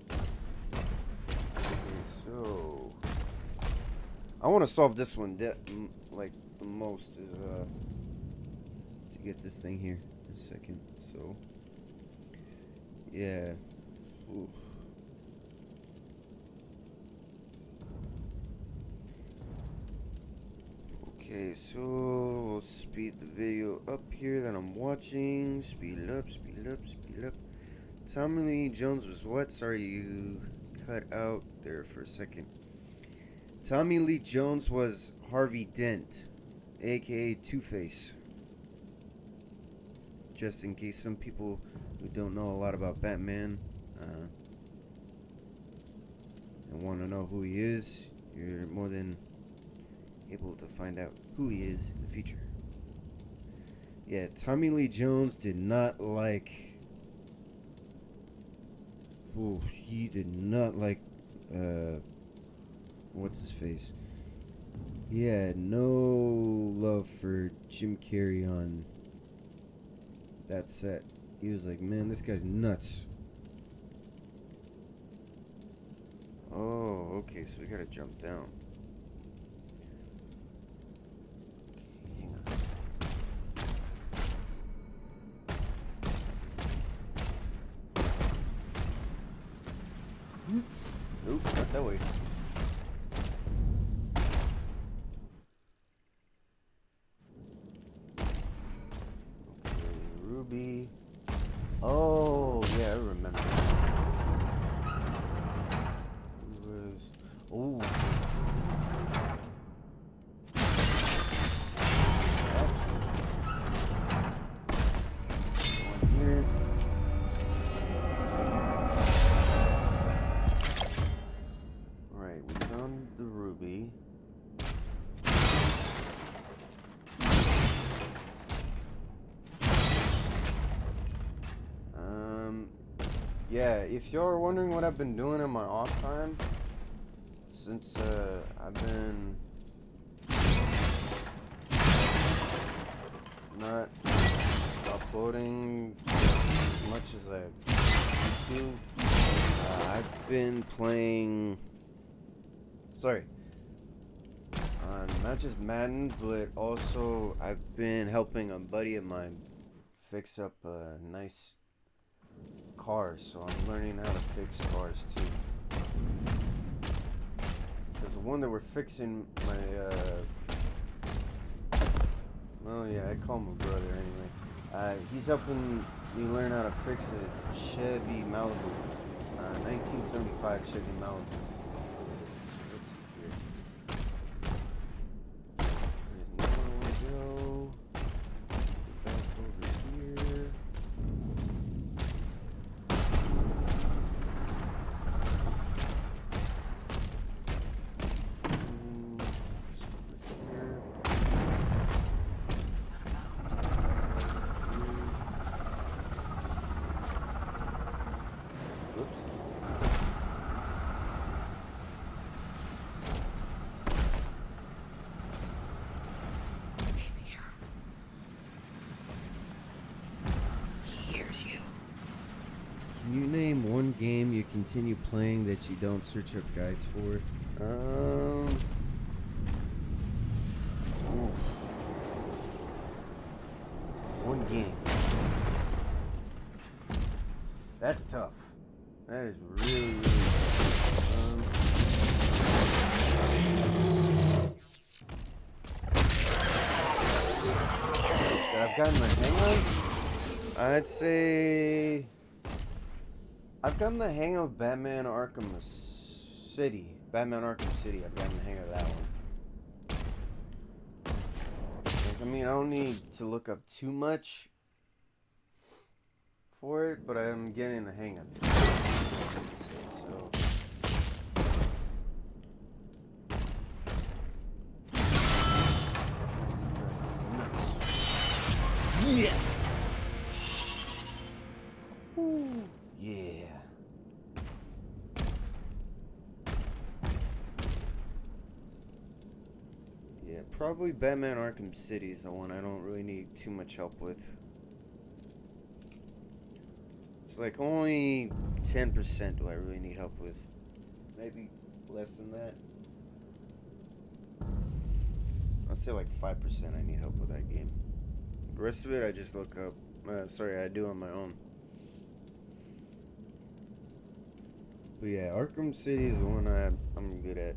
Okay, so I want to solve this one like the most is to get this thing here in a second. So yeah. Ooh. Okay, so we'll speed the video up here that I'm watching. Speed up, speed up, speed up. Tommy Lee Jones was what? Sorry, you cut out there for a second. Tommy Lee Jones was Harvey Dent, aka Two-Face. Just in case some people who don't know a lot about Batman and want to know who he is, you're more than able to find out who he is in the future. Yeah, Tommy Lee Jones did not like... Ooh, he did not like... what's his face? He had no love for Jim Carrey on that set. He was like, man, this guy's nuts. Oh, okay, so we gotta jump down. Nope, not that way. Okay, Ruby. Oh, yeah, I remember. Who was... Oh. One here. Alright, we found the ruby. Yeah, if you're wondering what I've been doing in my off time, since I've been not uploading as much as I used to, I've been playing, not just Madden, but also I've been helping a buddy of mine fix up a nice cars, so I'm learning how to fix cars too. Because the one that we're fixing, well, yeah, I call him a brother anyway. He's helping me learn how to fix a Chevy Malibu, 1975 Chevy Malibu. Let's see here. There's nowhere to go. Back over here. continue playing that you don't search up guides for? Oof. One game. That's tough. That is really, really tough. That I've gotten the hang of? I'd say I've gotten the hang of Batman Arkham City. Batman Arkham City, I've gotten the hang of that one. Like, I mean, I don't need to look up too much for it, but I'm getting the hang of it. So. Yes! Woo! Yeah. Yeah, probably Batman Arkham City is the one I don't really need too much help with. It's like only 10% do I really need help with. Maybe less than that. I'll say like 5% I need help with that game. The rest of it I just look up. I do on my own. But yeah, Arkham City is the one I'm good at.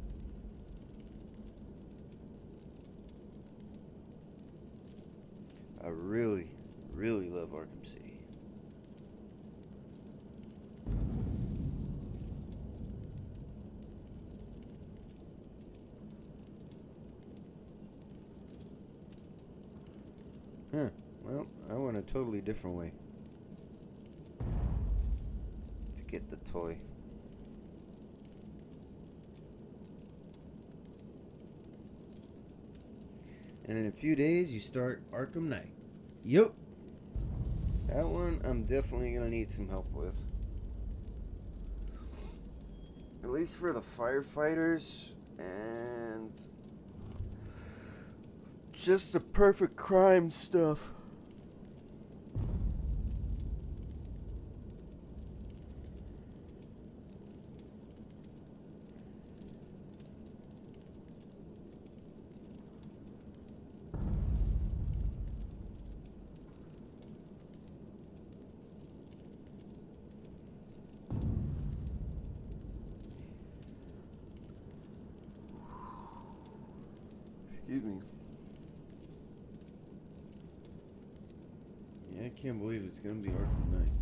I really, really love Arkham City. Huh. Well, I went a totally different way to get the toy. And in a few days, you start Arkham Knight. Yup. That one I'm definitely going to need some help with. At least for the firefighters and just the perfect crime stuff. Excuse me. Yeah, I can't believe it's gonna be Arkham Knight.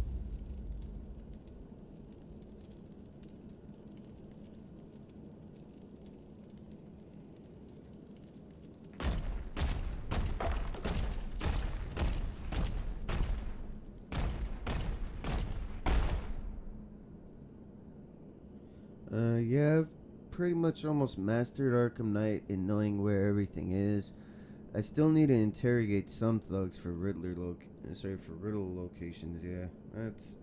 Yeah, I've pretty much almost mastered Arkham Knight in knowing where everything is. I still need to interrogate some thugs for Riddler locations. Yeah, that's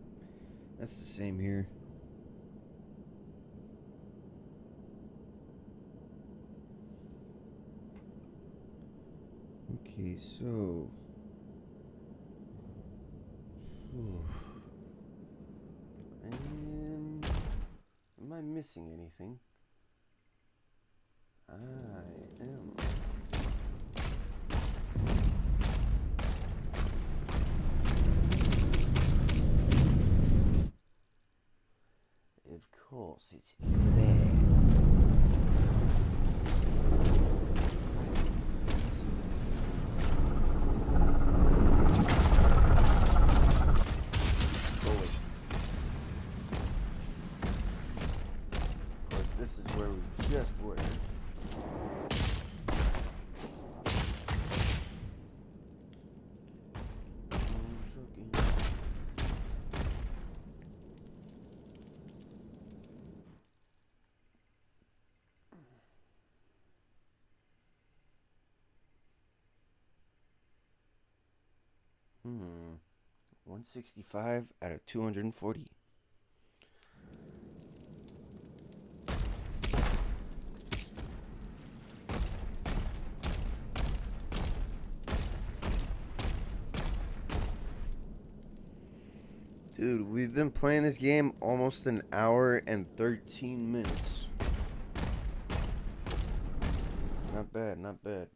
the same here. Okay, so am I missing anything? I am. Of course, it's there. Of course, this is where we just were. Hmm. 165 out of 240. Dude, we've been playing this game almost an hour and 13 minutes. Not bad, not bad.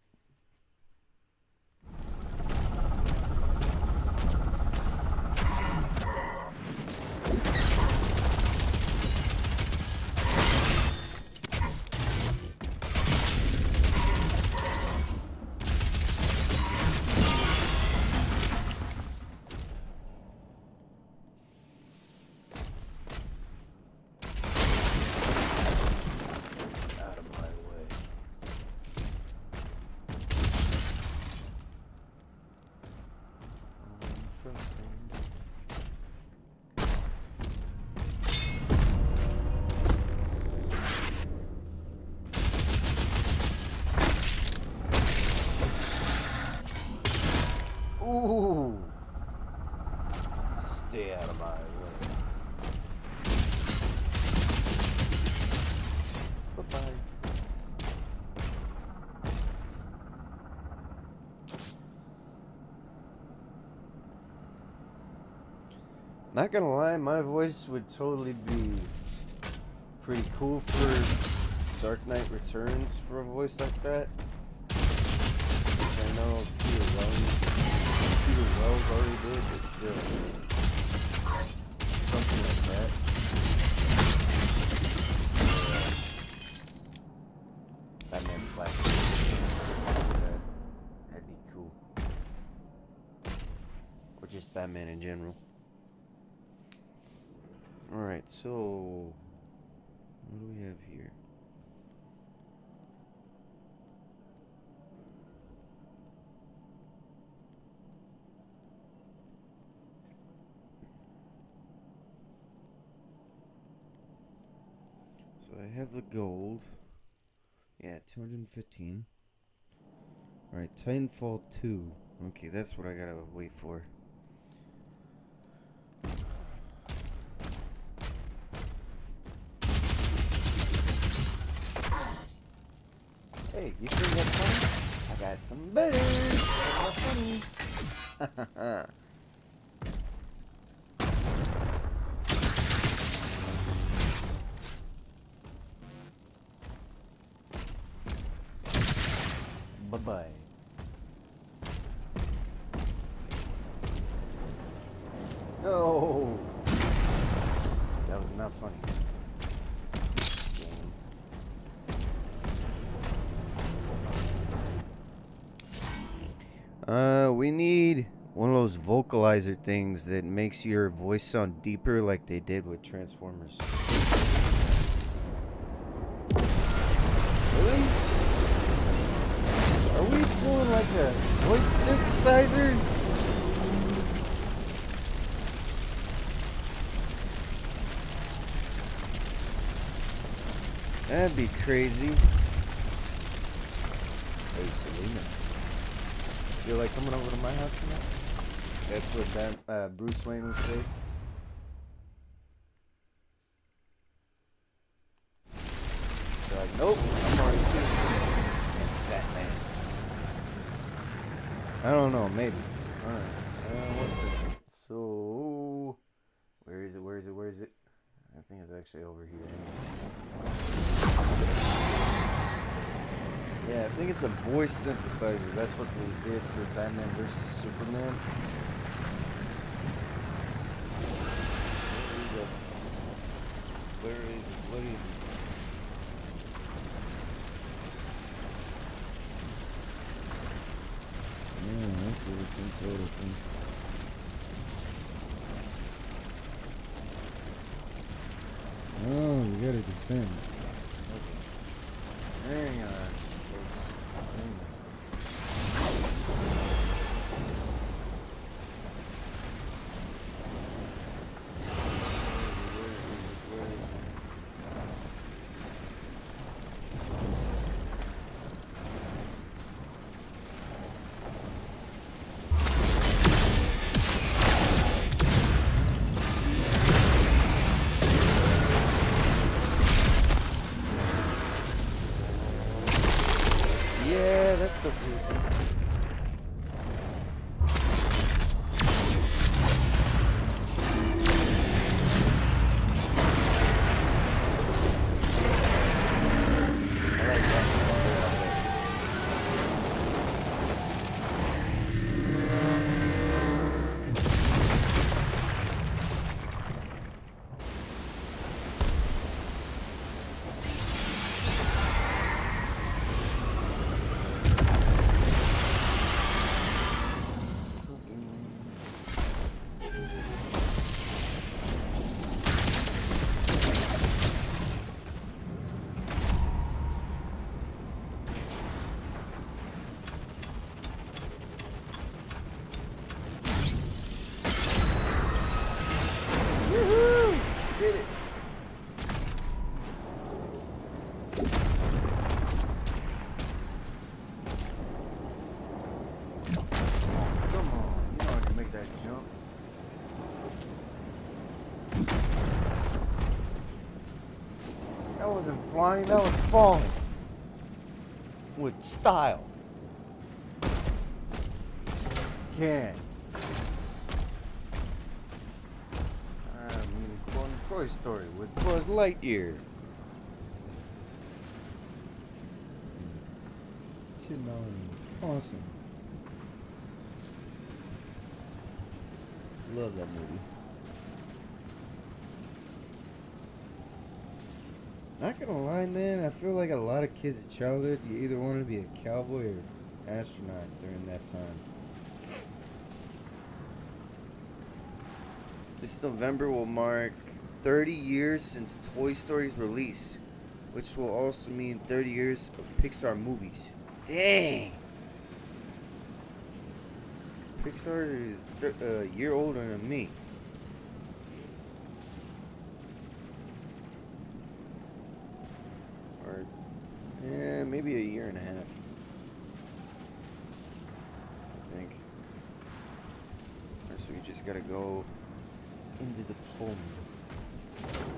Ooh. Stay out of my way. Bye-bye. Not gonna lie, my voice would totally be pretty cool for Dark Knight Returns for a voice like that. I know Peter Wells already did, but still. Something like that. Batman Flash. That'd be cool. Or just Batman in general. Alright, so what do we have here? So I have the gold. Yeah, 215. Alright, Titanfall 2. Okay, that's what I gotta wait for. Hey, you think that's funny? I got some better. That's not funny. Bye-bye. No! That was not funny. We need one of those vocalizer things that makes your voice sound deeper like they did with Transformers. Really? Are we pulling like a voice synthesizer? That'd be crazy. Hey, Selena. Feel like coming over to my house tonight? That's what Bruce Wayne would say. So like, nope, I'm already seeing Batman. I don't know, maybe. Alright. One second. So where is it? I think it's actually over here. Yeah, I think it's a voice synthesizer. That's what they did for Batman vs. Superman. Where is it? What is it? Yeah, okay, it's inside, I think. Oh, we gotta descend. Okay. Hang on. Yeah, that's the reason. made that jump. That wasn't flying, that was falling. With style. Can. I'm quoting Toy Story with Buzz Lightyear. $10. Awesome. Love that movie. Not gonna lie, man, I feel like a lot of kids' childhood, you either wanted to be a cowboy or astronaut during that time. This November will mark 30 years since Toy Story's release, which will also mean 30 years of Pixar movies. Dang! Pixar is a year older than me. Or, yeah, maybe a year and a half. I think. So you just gotta go into the pond.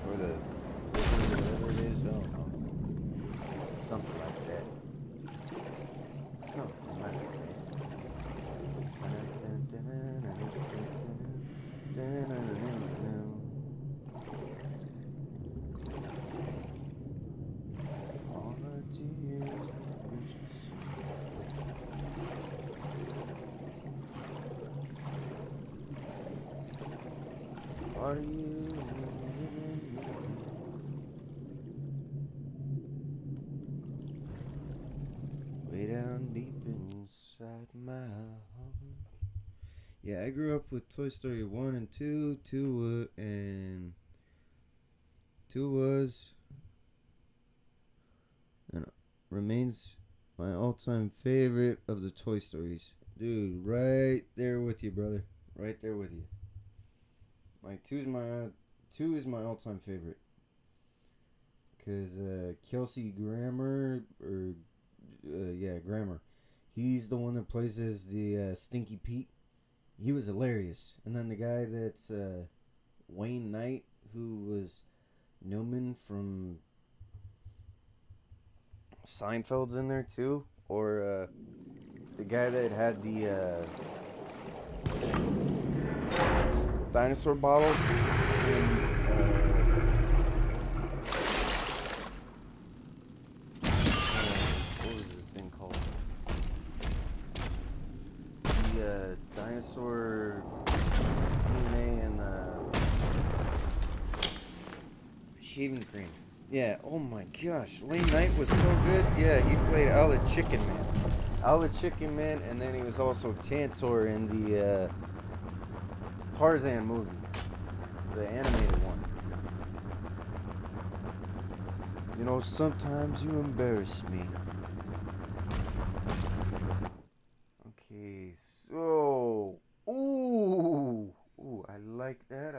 Or the river, whatever it is, I don't know. Something like that. Something like that. All our tears are you? Way down deep inside my heart. Yeah, I grew up with Toy Story 1 and 2. 2 was and remains my all-time favorite of the Toy Stories. Dude, right there with you, brother. Right there with you. Like, 2 is my all-time favorite. Because Kelsey Grammer, Grammer, he's the one that plays as the Stinky Pete. He was hilarious. And then the guy that's Wayne Knight, who was Newman from Seinfeld's in there too. Or the guy that had the dinosaur bottle in what was the thing called? The dinosaur DNA and shaving cream. Yeah, oh my gosh. Wayne Knight was so good. Yeah, he played Al the Chicken Man. Al the Chicken Man, and then he was also Tantor in the Tarzan movie. The animated one. You know, sometimes you embarrass me. Okay, so... Ooh, I like that,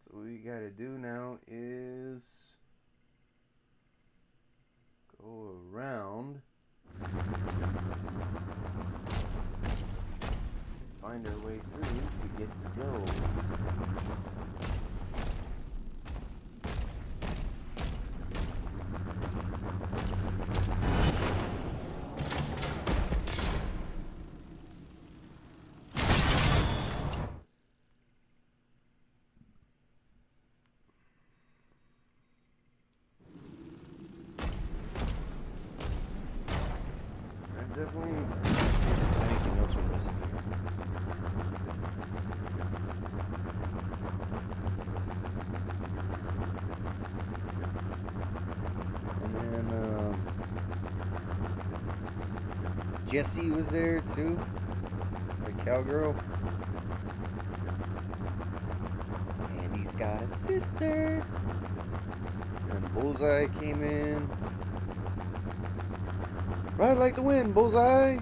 So what we gotta do now is go around, find our way through to get the gold. Definitely see if there's anything else we're missing here. And then Jessie was there too, the cowgirl. And he's got a sister. And Bullseye came in. Ride like the wind, Bullseye!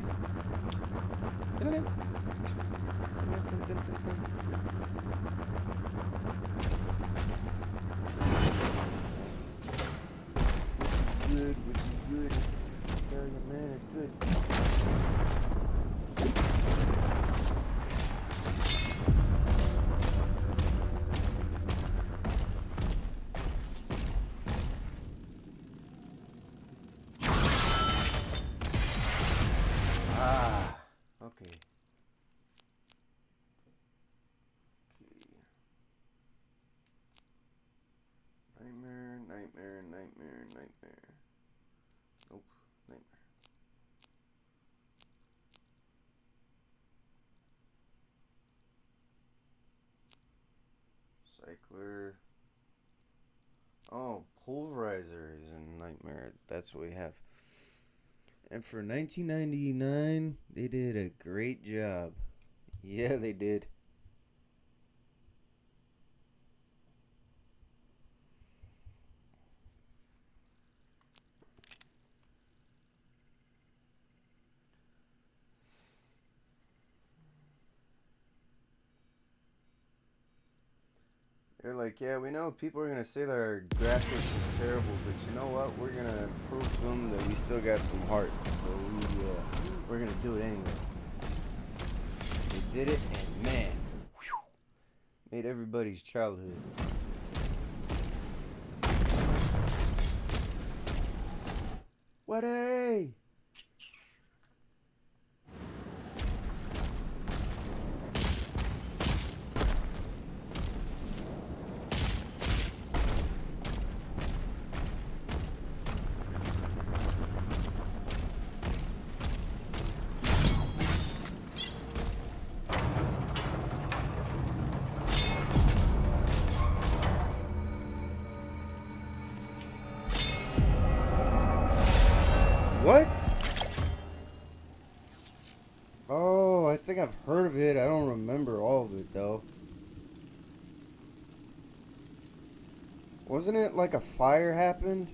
Which is good. Carry man, it's good. Okay. Nightmare, nightmare, nightmare, nightmare. Nope, nightmare. Cycler. Oh, pulverizer is a nightmare. That's what we have. And for 1999, they did a great job. Yeah, they did. They're like, yeah, we know people are going to say that our graphics is terrible, but you know what? We're going to prove to them that we still got some heart. So we're going to do it anyway. They did it, and man, made everybody's childhood. What a! What? Oh, I think I've heard of it. I don't remember all of it, though. Wasn't it like a fire happened?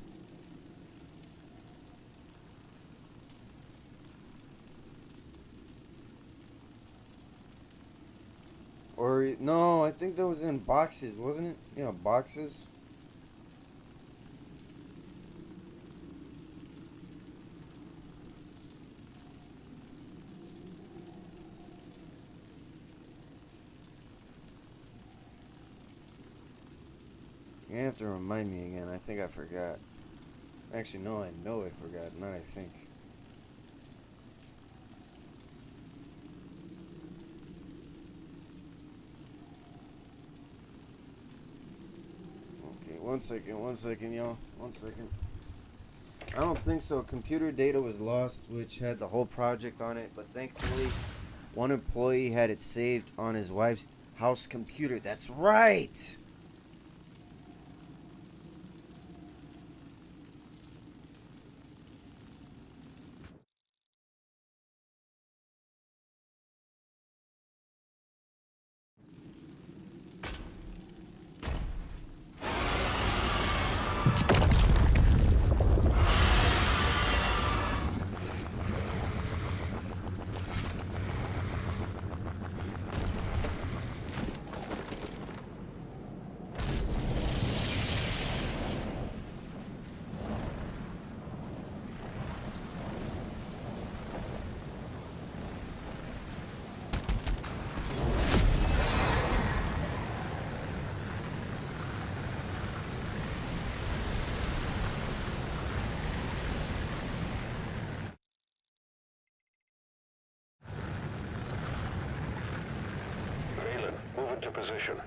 Or, no, I think that was in boxes, wasn't it? You know, boxes. You're gonna have to remind me again. I think I forgot. Actually, no, I know I forgot. Not I think. Okay, one second, y'all. 1 second. I don't think so. Computer data was lost, which had the whole project on it, but thankfully, one employee had it saved on his wife's house computer. That's right! Move into position.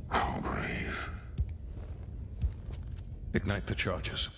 How brave. Ignite the charges.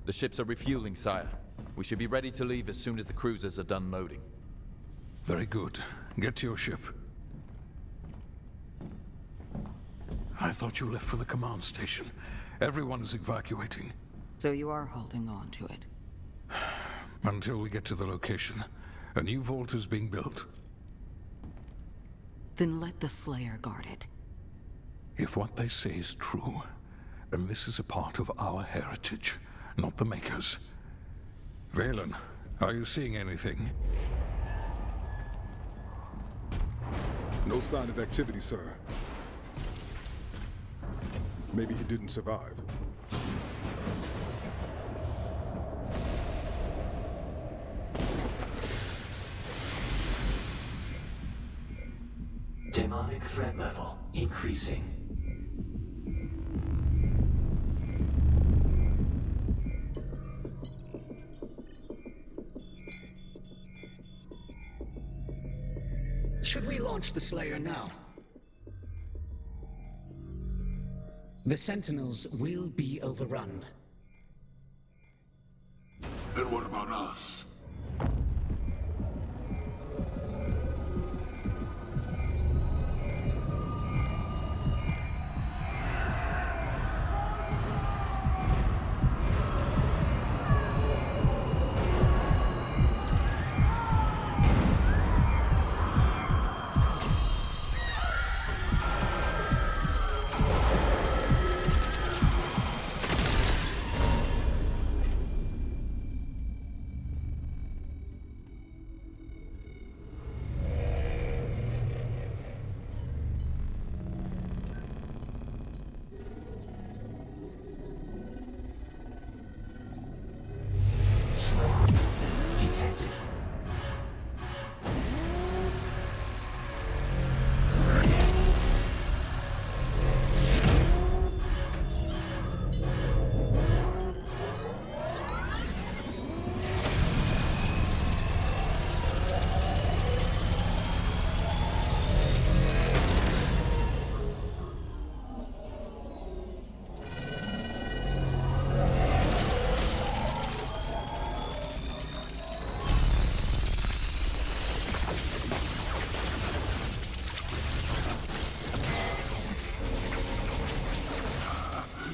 The ships are refueling, sire. We should be ready to leave as soon as the cruisers are done loading. Very good. Get to your ship. I thought you left for the command station. Everyone is evacuating. So you are holding on to it? Until we get to the location. A new vault is being built. Then let the Slayer guard it. If what they say is true, then this is a part of our heritage, not the Makers. Valen, are you seeing anything? No sign of activity, sir. Maybe he didn't survive. Demonic threat level increasing. Should we launch the Slayer now? The Sentinels will be overrun. Then what about us?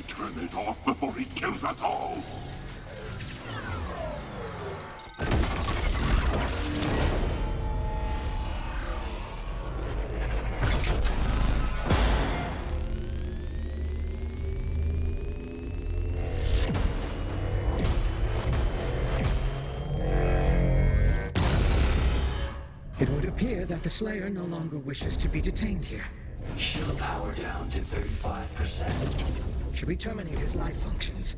Turn it off before he kills us all! It would appear that the Slayer no longer wishes to be detained here. Shield power down to 35%. Should we terminate his life functions?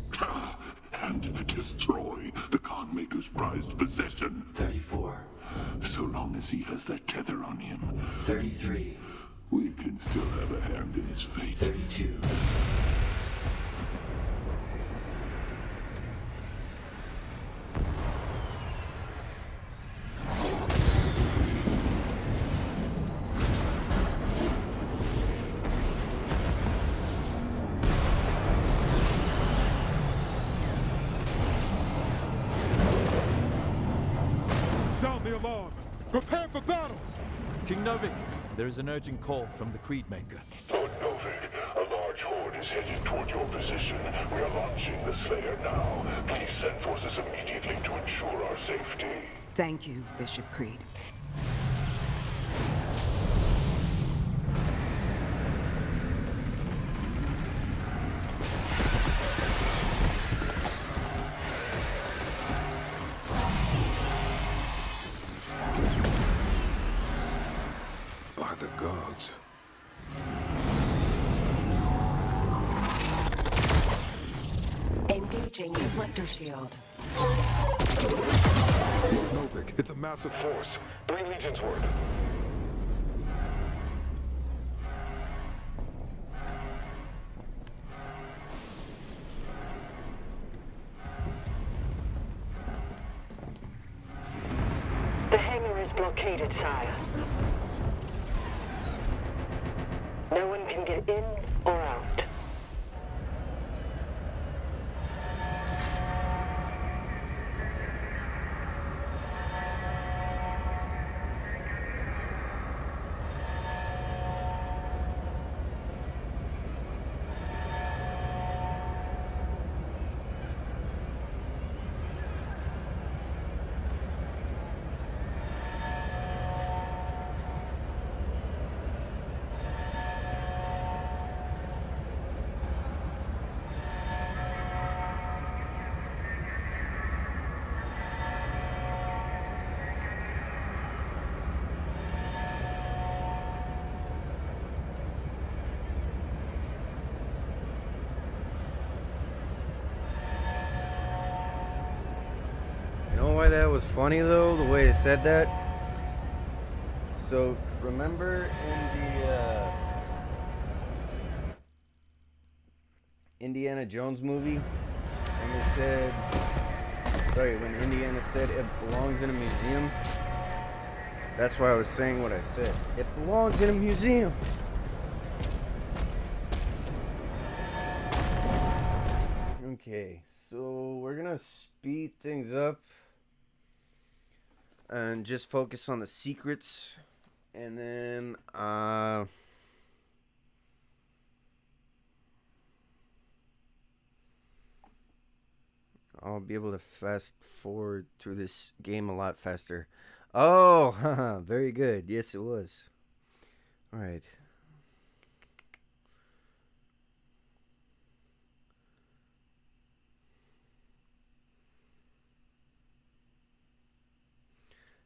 And destroy the Khanmaker's prized possession. 34. So long as he has that tether on him. 33. We can still have a hand in his fate. 32. Sound the alarm! Prepare for battle! King Novik, there is an urgent call from the Creedmaker. Lord Novik, a large horde is heading toward your position. We are launching the Slayer now. Please send forces immediately to ensure our safety. Thank you, Bishop Creed. By the gods. Engaging reflector shield. Novik, it's a massive Force, 3 legions word. The hangar is blockaded, sire. No one can get in or out. You know why that was funny though, the way it said that? So remember in the Indiana Jones movie, and they said, sorry, when Indiana said it belongs in a museum, That's why I was saying what I said. It belongs in a museum. Okay, so we're gonna speed things up and just focus on the secrets, and then I'll be able to fast forward through this game a lot faster. Oh, very good. Yes, it was. All right.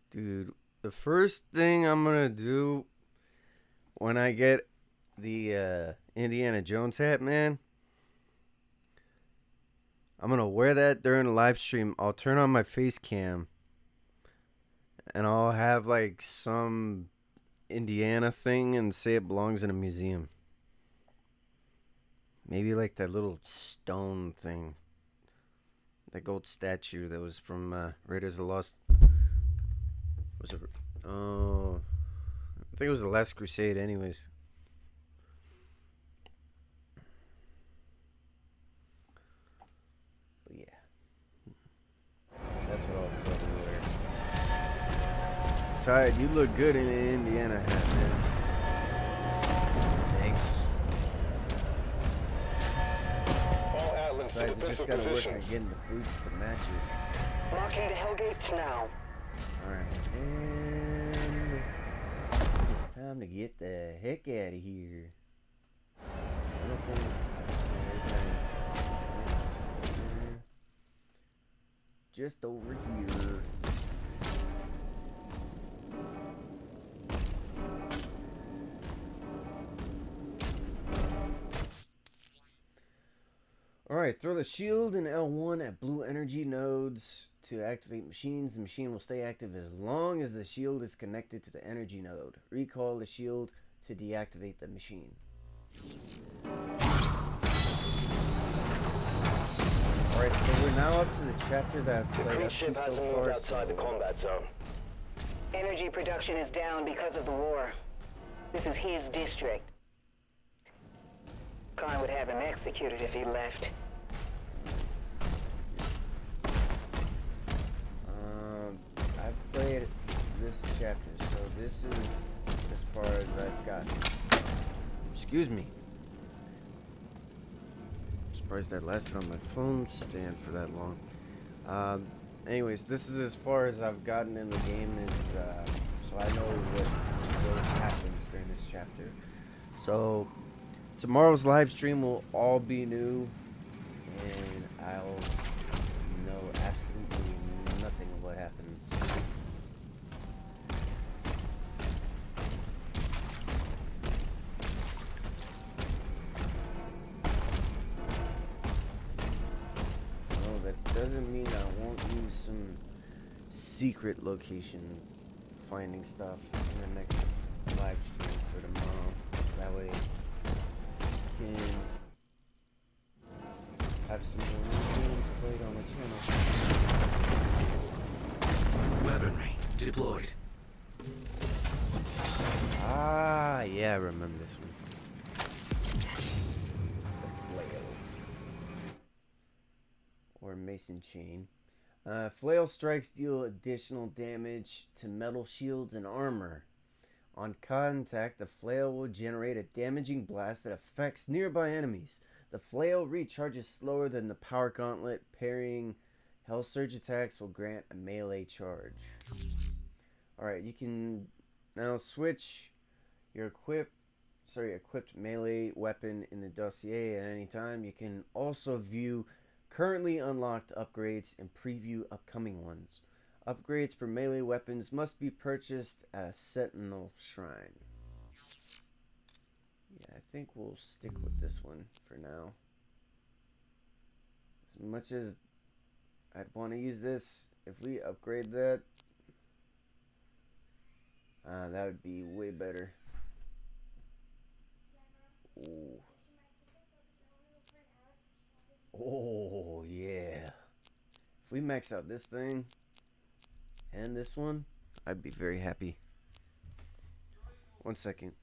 Dude, the first thing I'm gonna do when I get the Indiana Jones hat, man, I'm gonna wear that during the live stream. I'll turn on my face cam and I'll have like some Indiana thing and say it belongs in a museum. Maybe like that little stone thing. That gold statue that was from Raiders of the Lost. Was it? Oh, I think it was the Last Crusade, anyways. But yeah, that's what I'll probably wear. Tired, you look good in an Indiana hat, man. Thanks. Besides, you just gotta work on getting the boots to match it. Marking the Hellgates now. Alright, and it's time to get the heck out of here. Just over here. Alright, throw the shield and L1 at blue energy nodes to activate machines. The machine will stay active as long as the shield is connected to the energy node. Recall the shield to deactivate the machine. Alright, so we're now up to the chapter that I've played up to so far. Outside the combat zone. Energy production is down because of the war. This is his district. Khan would have him executed if he left. I've played this chapter, so this is as far as I've gotten. Excuse me. I'm surprised that lasted on my phone stand for that long. Anyways, this is as far as I've gotten in the game, so I know what happens during this chapter. So tomorrow's live stream will all be new, and I'll know absolutely nothing of what happens. No, that doesn't mean I won't use some secret location finding stuff in the next live stream for tomorrow. That way can have some more games played on the channel. Weaponry deployed. Ah, yeah, I remember this one. The flail. Or mason chain. Flail strikes deal additional damage to metal shields and armor. On contact, the flail will generate a damaging blast that affects nearby enemies. The flail recharges slower than the power gauntlet. Parrying Hell Surge attacks will grant a melee charge. Alright, you can now switch your equipped melee weapon in the dossier at any time. You can also view currently unlocked upgrades and preview upcoming ones. Upgrades for melee weapons must be purchased at a Sentinel Shrine. Yeah, I think we'll stick with this one for now. As much as I'd want to use this, if we upgrade that, that would be way better. Ooh. Oh, yeah. If we max out this thing and this one, I'd be very happy. 1 second.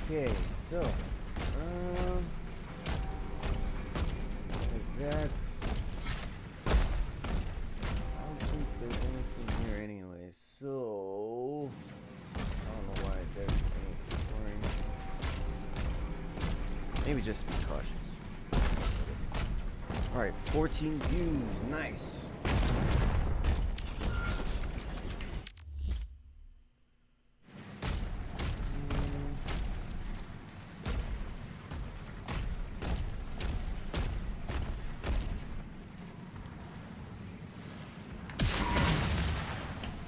Okay, so, like that. I don't think there's anything here anyway, so I don't know why there's any exploring. Maybe just be cautious. Alright, 14 views, nice.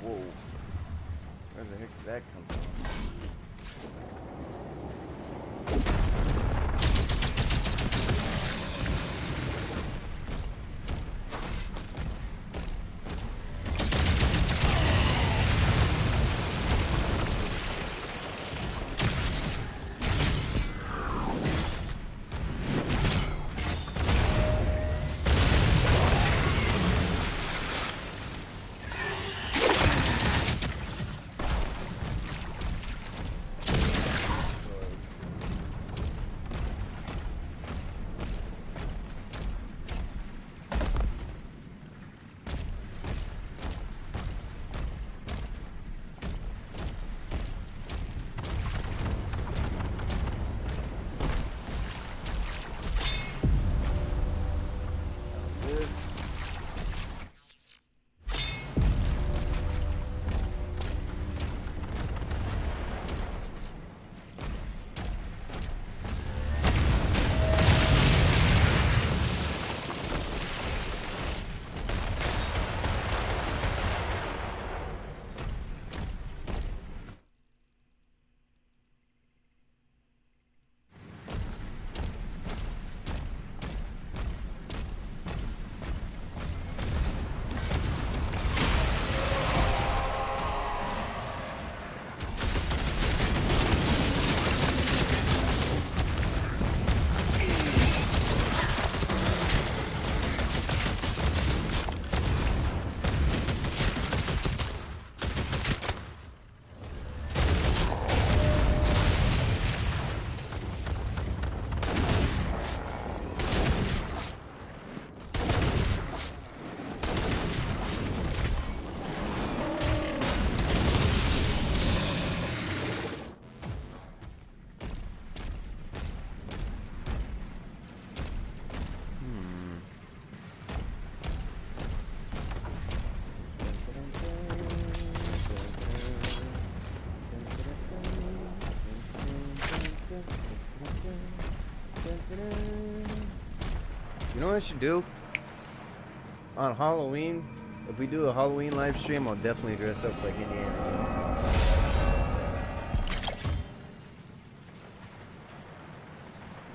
Whoa. Where the heck did that come from? You know what I should do? On Halloween, if we do a Halloween live stream, I'll definitely dress up like Indiana Jones.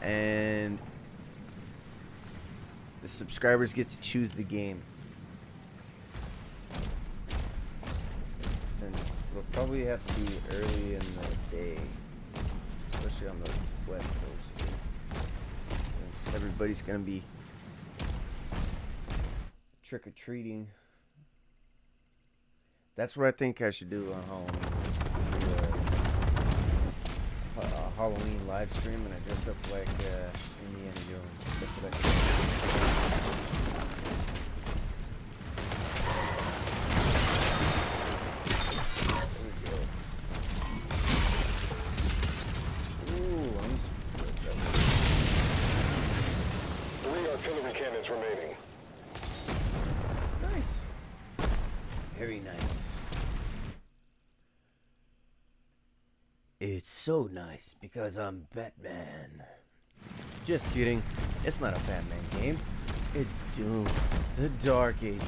And the subscribers get to choose the game. Since it'll probably have to be early in the day, especially on the West Coast, since everybody's gonna be trick-or-treating. That's what I think I should do on Halloween. Do a Halloween live stream and I dress up like Indiana Jones. That's what I think. There we go. Ooh. so nice because I'm Batman. Just kidding. It's not a Batman game. It's Doom. The Dark Ages.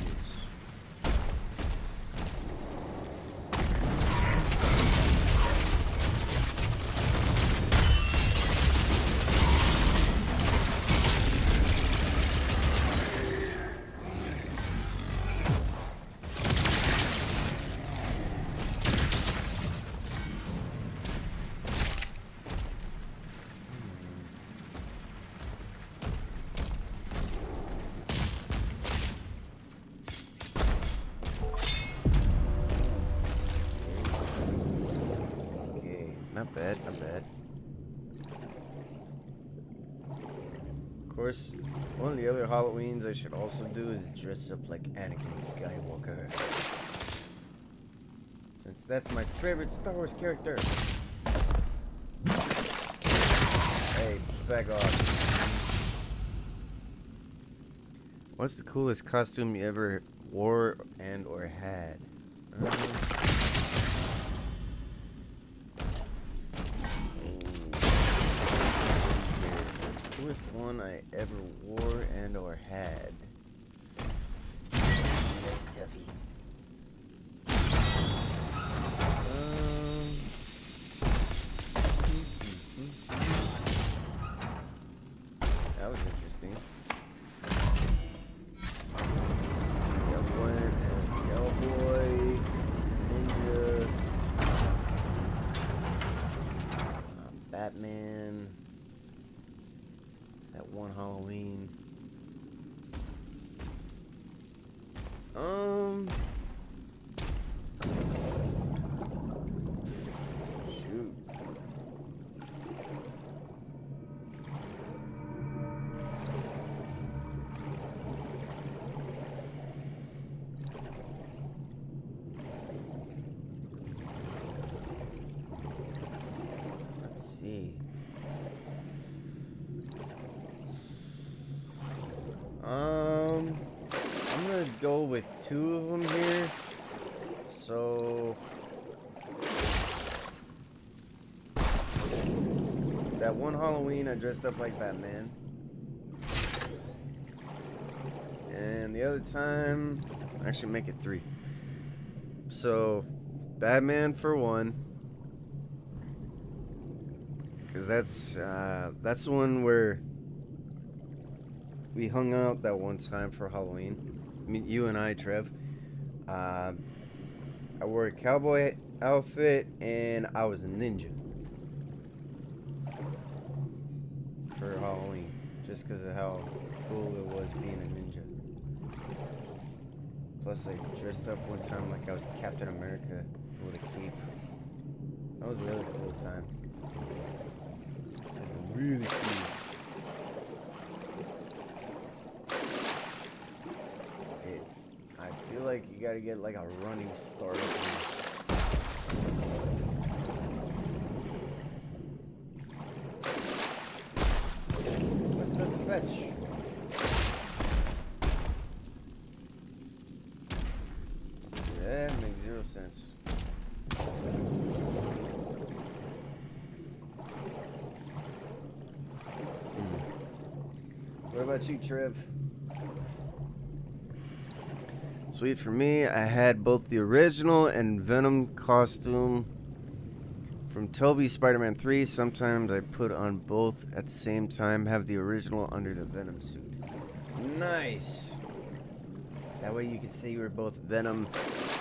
Not bad, not bad. Of course, one of the other Halloweens I should also do is dress up like Anakin Skywalker. Since that's my favorite Star Wars character. Hey, back off. What's the coolest costume you ever wore and or had? Coolest one I ever wore and or had. That's toughy. That was interesting. Let's see, got one cowboy, ninja, Batman. That one Halloween. Shoot. Let's see. I'm gonna go with two of them here. So that one Halloween I dressed up like Batman. And the other time, actually make it three. So Batman for one. Cause that's the one where we hung out that one time for Halloween. I mean, you and I, Trev. I wore a cowboy outfit and I was a ninja for Halloween, just because of how cool it was being a ninja. Plus, I dressed up one time like I was Captain America with a cape. That was a really cool time. It was really cool. I feel like you gotta get like a running start. What the fetch? Yeah, it makes 0 sense. What about you, Trev? Sweet for me, I had both the original and Venom costume from Tobey's Spider-Man 3. Sometimes I put on both at the same time, have the original under the Venom suit. Nice! That way you could say you were both Venom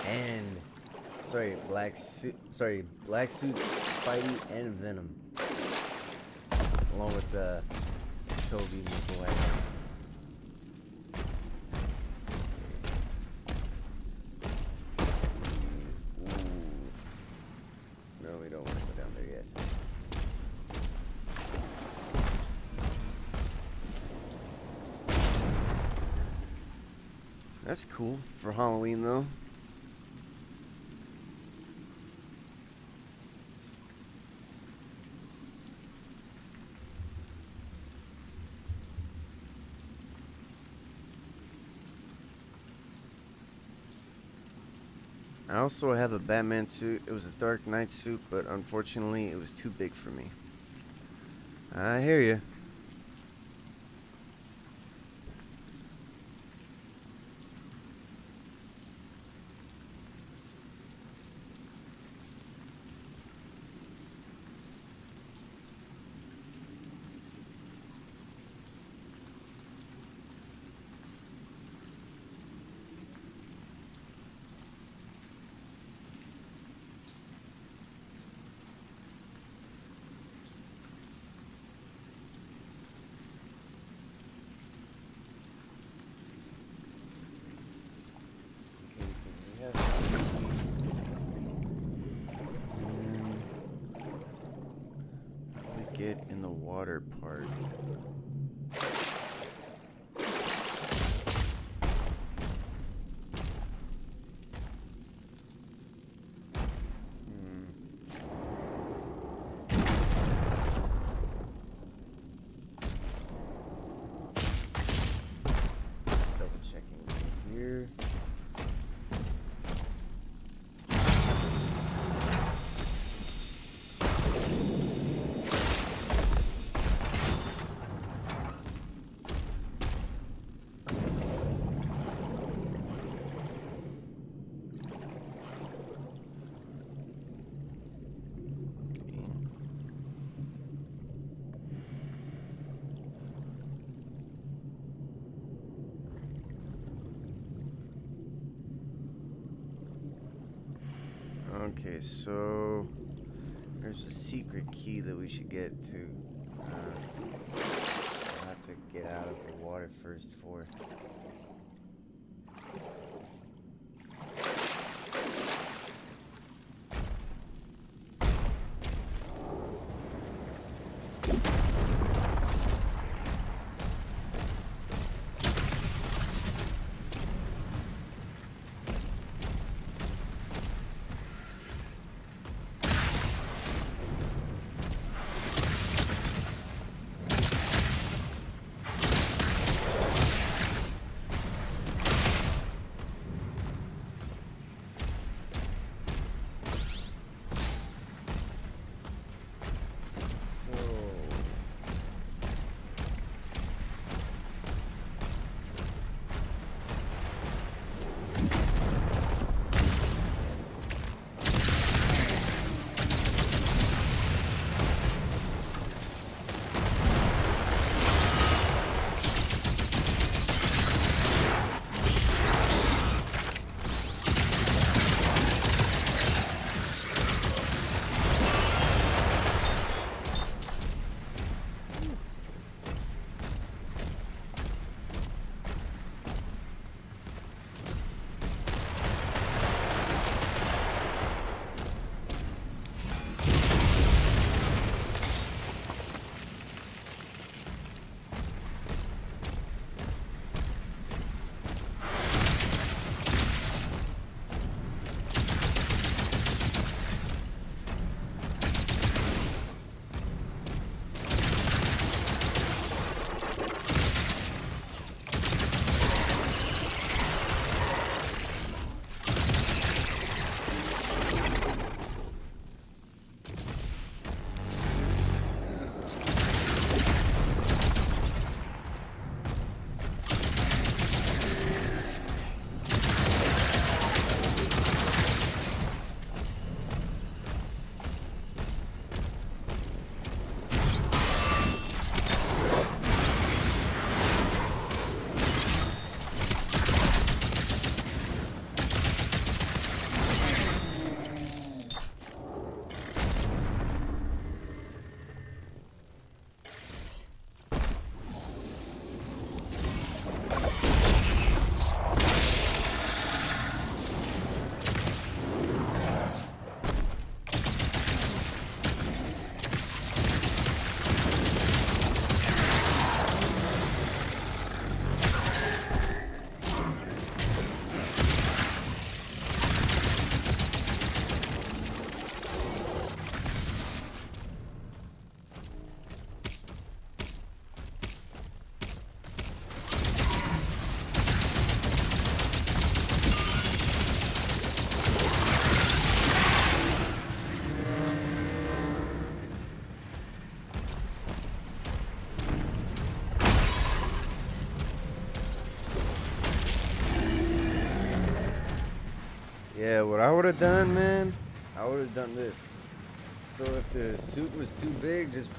and... Black suit Spidey and Venom. Along with Tobey Maguire. That's cool for Halloween, though. I also have a Batman suit. It was a Dark Knight suit, but unfortunately it was too big for me. I hear you. Get in the water part. Double checking here. Okay, so there's a secret key that we should get to. I'll have to get out of the water first for. Yeah, what I would have done, man, I would have done this. So if the suit was too big, just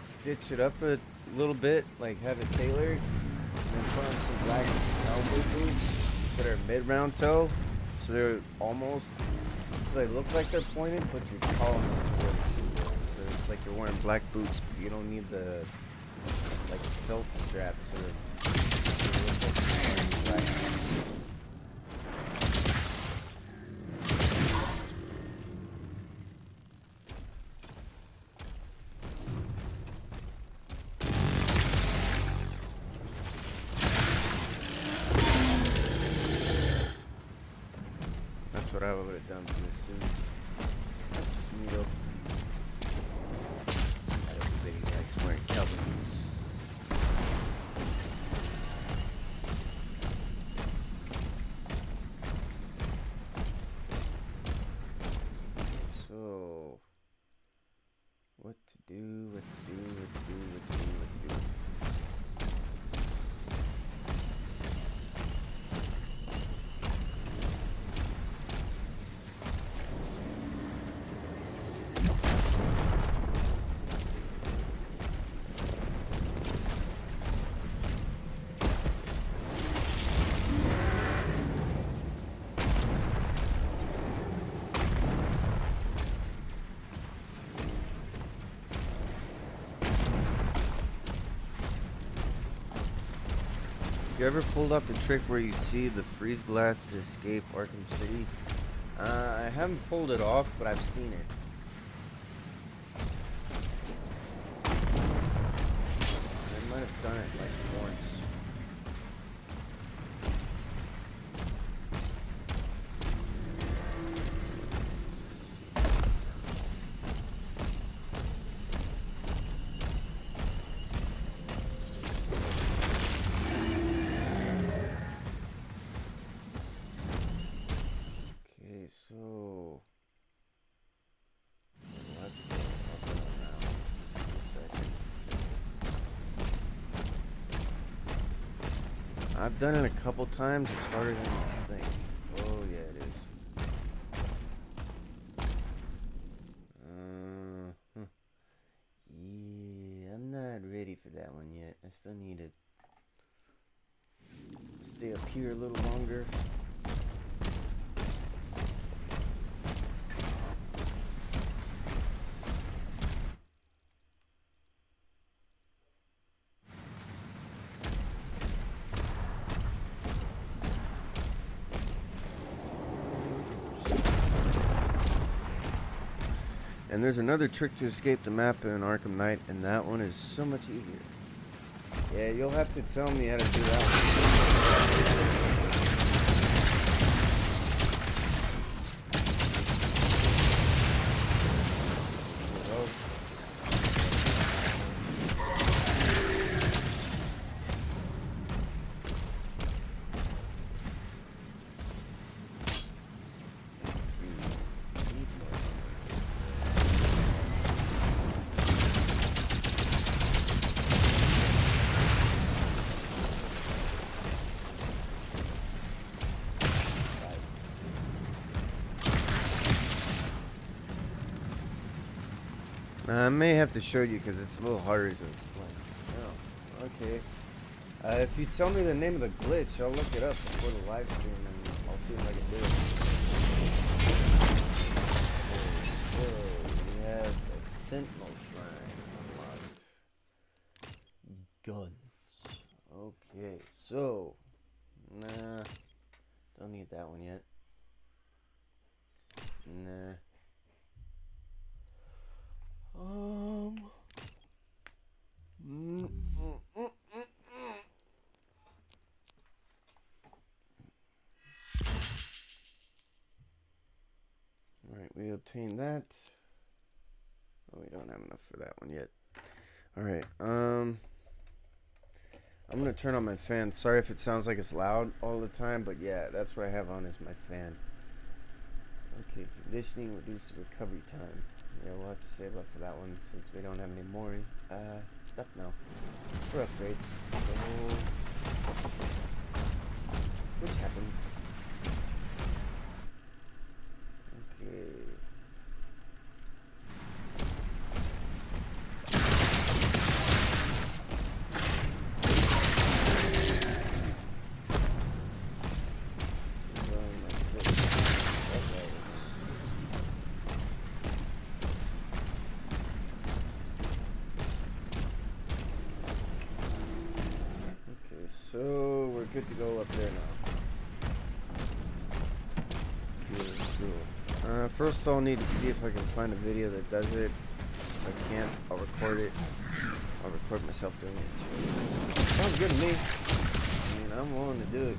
stitch it up a little bit, like have it tailored, and then put on some black cowboy boots that are mid-round toe, so they're almost, so they look like they're pointed, but you're calling them towards. So it's like you're wearing black boots, but you don't need the like felt strap to them. That's what I would have done for this suit. That's just me though. Not everybody likes wearing cowboy boots. So, what to do, what to do, what to do, what to do, what to do. You ever pulled off the trick where you see the freeze blast to escape Arkham City? I haven't pulled it off, but I've seen it. I might have done it like once. So we'll have to go up and around. I've done it a couple times. It's harder than you think. Oh yeah, it is. Yeah, I'm not ready for that one yet. I still need to stay up here a little longer. And there's another trick to escape the map in Arkham Knight, and that one is so much easier. Yeah, you'll have to tell me how to do that one. I may have to show you because it's a little harder to explain. Oh, okay. If you tell me the name of the glitch, I'll look it up before the live stream and I'll see if I can do it. So, we have a Sentinel Shrine unlocked. Guns. Okay, so. Nah. Don't need that one yet. Nah. Alright, we obtained that. Oh, we don't have enough for that one yet. Alright, I'm gonna turn on my fan. Sorry if it sounds like it's loud all the time, but yeah, that's what I have on is my fan. Okay, conditioning, reduce the recovery time. Yeah, we'll have to save up for that one since we don't have any more stuff now for upgrades. So, which happens. So we're good to go up there now. Cool. First I'll need to see if I can find a video that does it. If I can't, I'll record it. I'll record myself doing it. Sounds good to me. I mean, I'm willing to do it.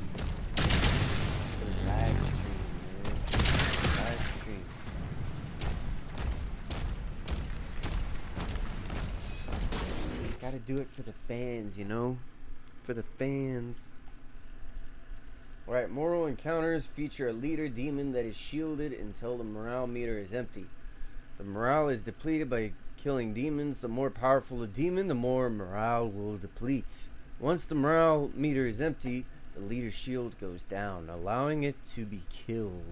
Live stream, man. Live stream. Gotta do it for the fans, you know? For the fans. Alright, moral encounters feature a leader demon that is shielded until the morale meter is empty. The morale is depleted by killing demons. The more powerful the demon, the more morale will deplete. Once the morale meter is empty, the leader's shield goes down, allowing it to be killed.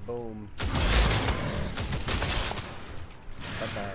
Boom. Bye-bye.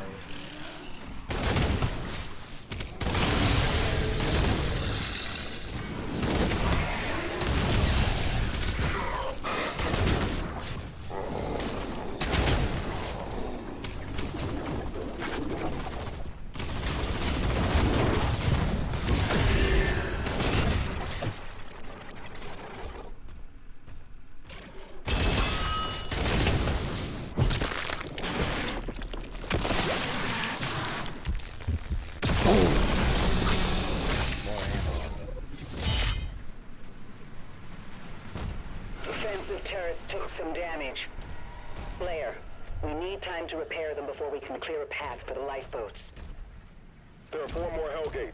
Took some damage. Blair, we need time to repair them before we can clear a path for the lifeboats. There are 4 more Hellgates.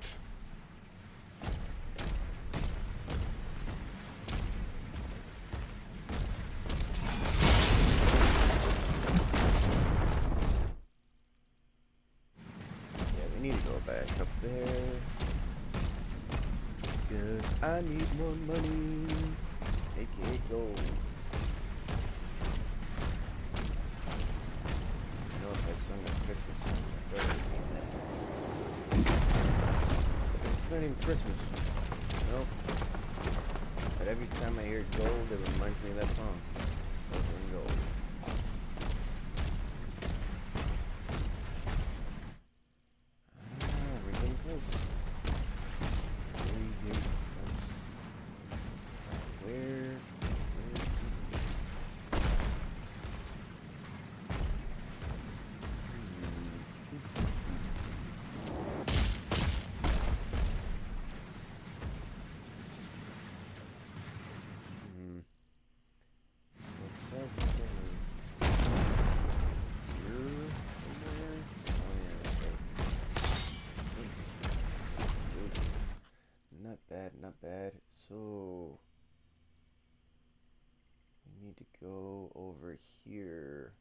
Yeah, we need to go back up there. Because I need more money. aka gold. Sung a Christmas song. It's not even Christmas. Nope. But every time I hear gold, it reminds me of that song. Silver and gold. We're getting close. Very, very close. Where? Not bad. So we need to go over here.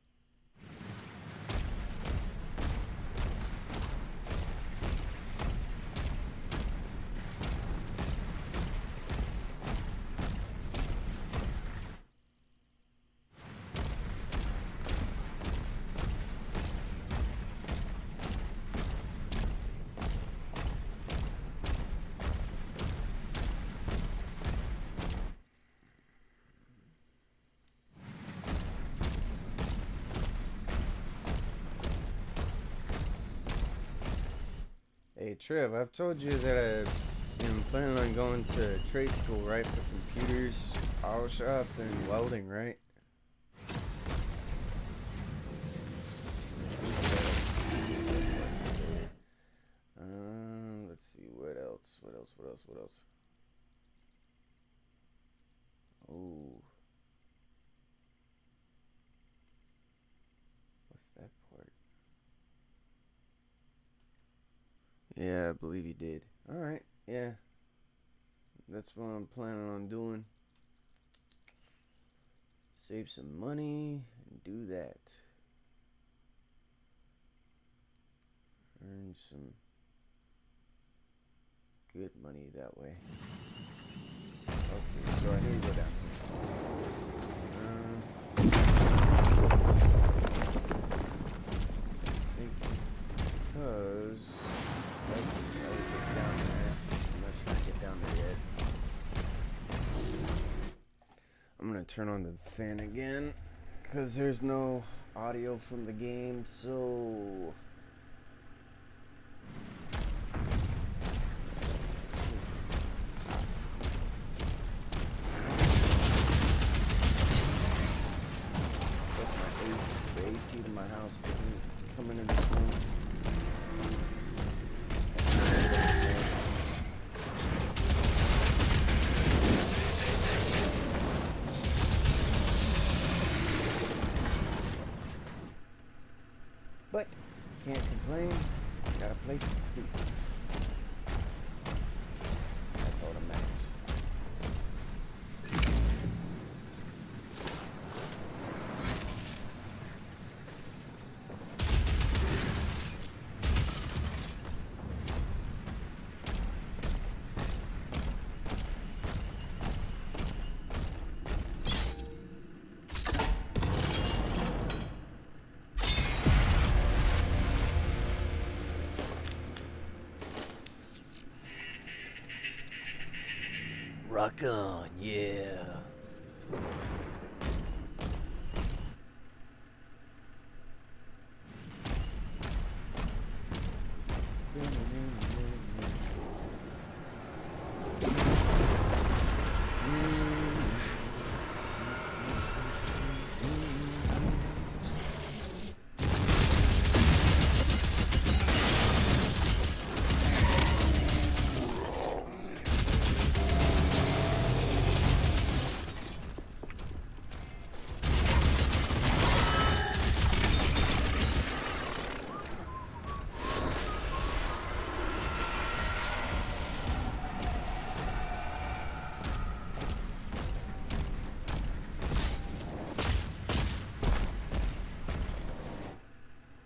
Hey Trev, I've told you that I'm planning on going to trade school, right? For computers, auto shop, and welding, right? Let's see, what else? Oh. What's that part? Yeah, I believe you did. Alright, yeah. That's what I'm planning on doing. Save some money and do that. Earn some good money that way. Okay, so I need to go down because I would get down there. I'm not trying to get down there yet. I'm gonna turn on the fan again because there's no audio from the game, so the AC to my house isn't coming in this room. But can't complain. Got a place to sleep. That's all that matters. Rock on, yeah.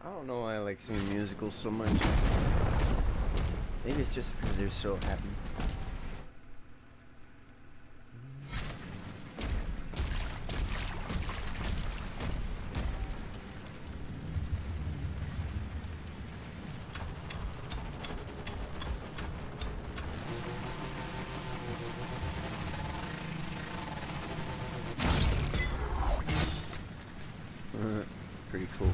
I don't know why I like seeing musicals so much. Maybe it's just because they're so happy. Pretty cool.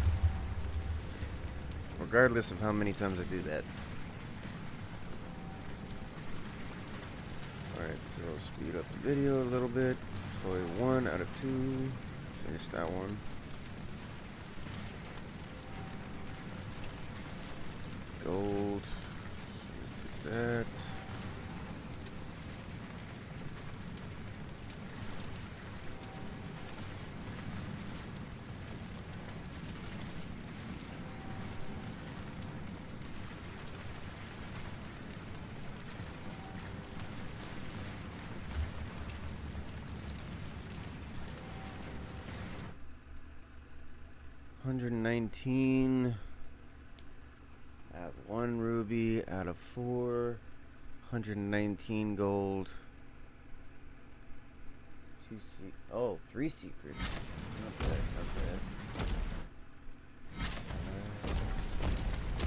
Regardless of how many times I do that. Alright, so speed up the video a little bit. Toy 1 out of 2. Finish that one. Gold. So that. $119 at 1 ruby out of 4. 119 gold. 3 secrets. Not bad, not bad. Let's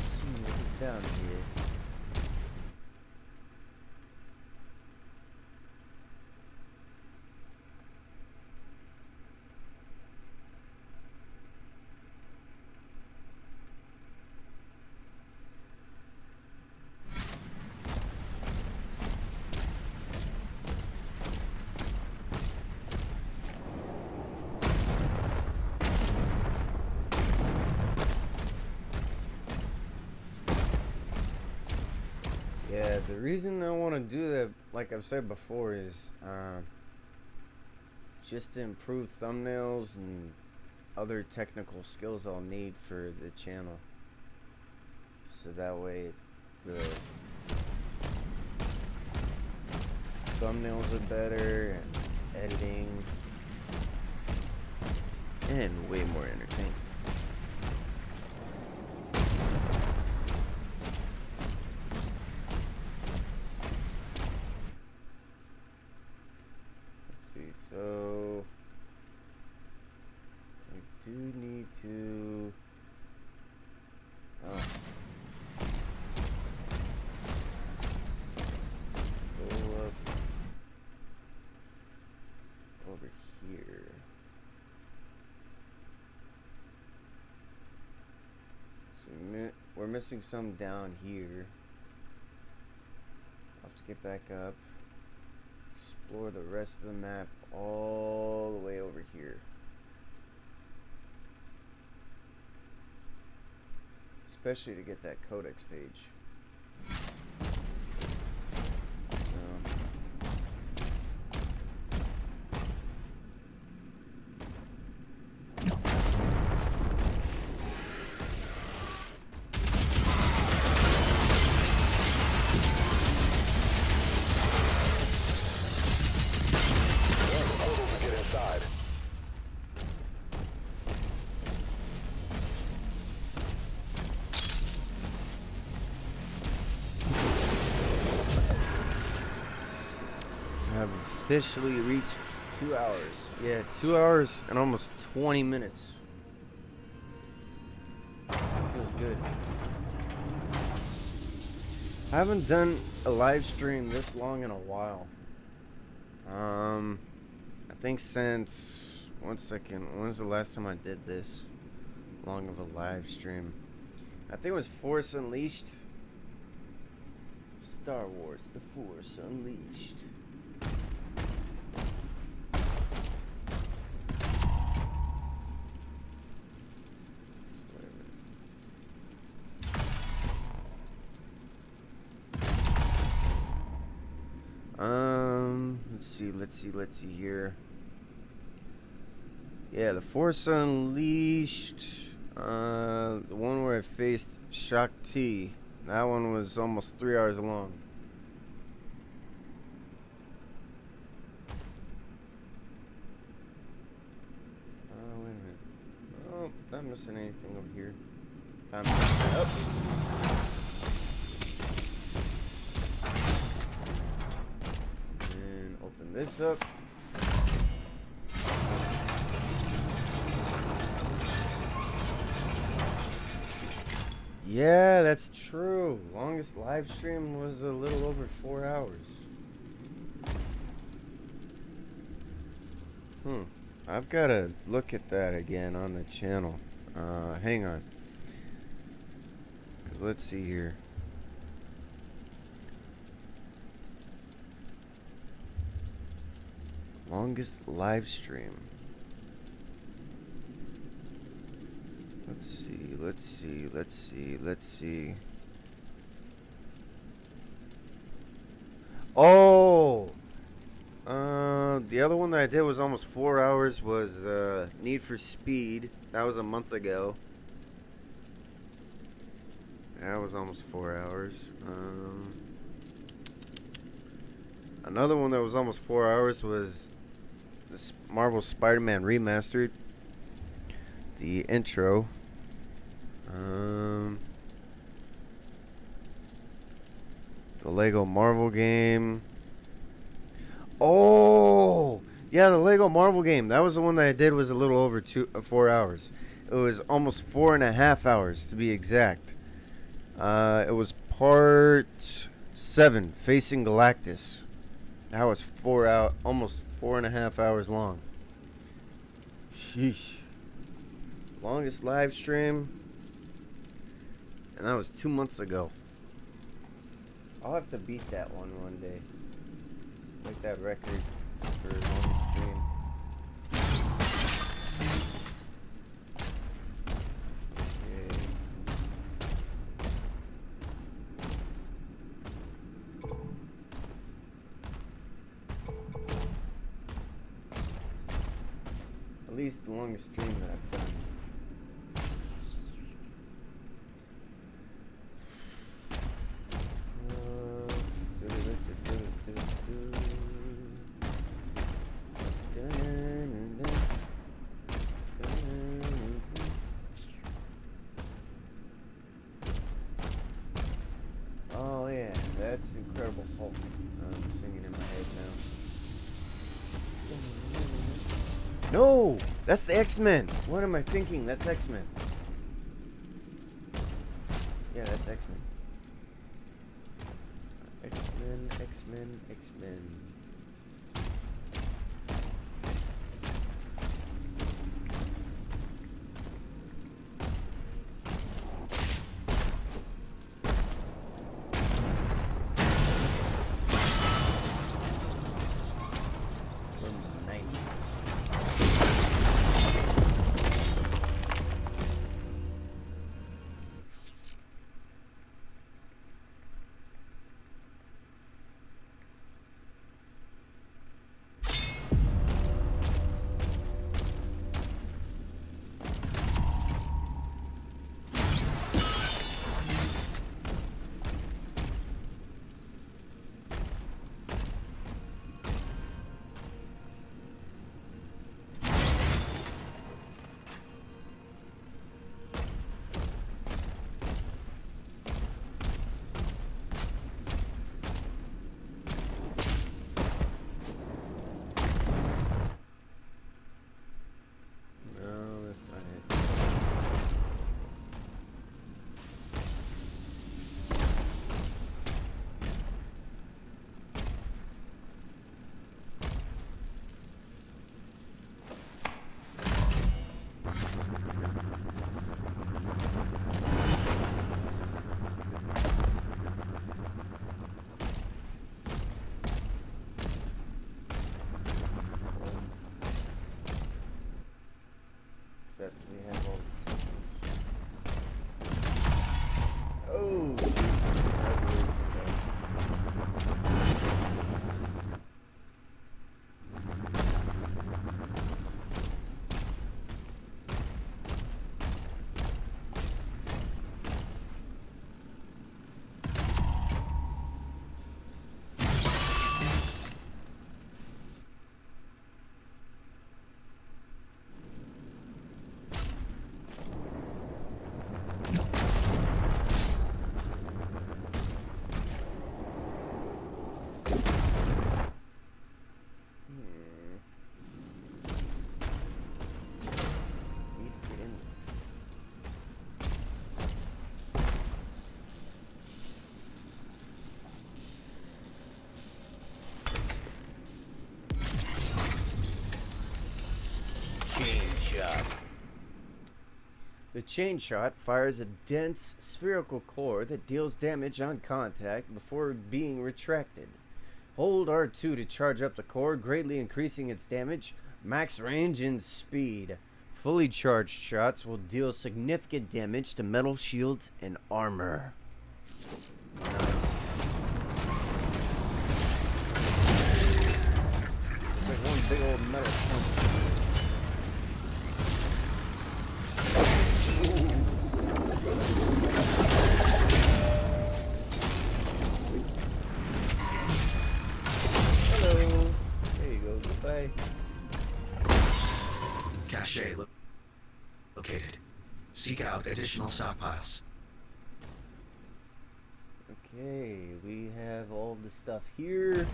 see what's down here. The reason I want to do that, like I've said before, is just to improve thumbnails and other technical skills I'll need for the channel. So that way the thumbnails are better and editing and way more entertaining. Let's see, so I do need to go up over here. So we're missing some down here. I'll have to get back up, explore the rest of the map all the way over here. Especially to get that codex page. Officially reached 2 hours. Yeah, 2 hours and almost 20 minutes. Feels good. I haven't done a live stream this long in a while. I think since, one second, when was the last time I did this long of a live stream? I think it was Force Unleashed. Star Wars, The Force Unleashed. Let's see here. Yeah, the Force Unleashed. The one where I faced Shakti. That one was almost 3 hours long. Wait a minute. Oh, not missing anything over here. Time to pick it up. Open this up. Yeah, that's true. Longest live stream was a little over 4 hours. I've got to look at that again on the channel. Hang on. 'Cause let's see here. Longest live stream. Let's see. Oh! The other one that I did was almost 4 hours was Need for Speed. That was a month ago. That was almost 4 hours. Another one that was almost 4 hours was this Marvel Spider-Man Remastered. The intro. The Lego Marvel game. Oh! Yeah, the Lego Marvel game. That was the one that I did was a little over 4 hours. It was almost 4.5 hours to be exact. It was part 7, Facing Galactus. That was almost 4.5 hours long. Sheesh. Longest live stream. And that was 2 months ago. I'll have to beat that one day. Make that record for longest stream. Okay. least the longest stream that I've done. Oh yeah, that's Incredible Hulk. I'm singing in my head now. No! That's the X-Men! What am I thinking? That's X-Men. Yeah, that's X-Men. X-Men, X-Men, X-Men. Except we have all the signals. Oh! The chain shot fires a dense spherical core that deals damage on contact before being retracted. Hold R2 to charge up the core, greatly increasing its damage, max range, and speed. Fully charged shots will deal significant damage to metal shields and armor. Nice. It's like one big old metal chunk. Hello. There you go. Goodbye. Cache located. Seek out additional stockpiles. Okay, we have all the stuff here.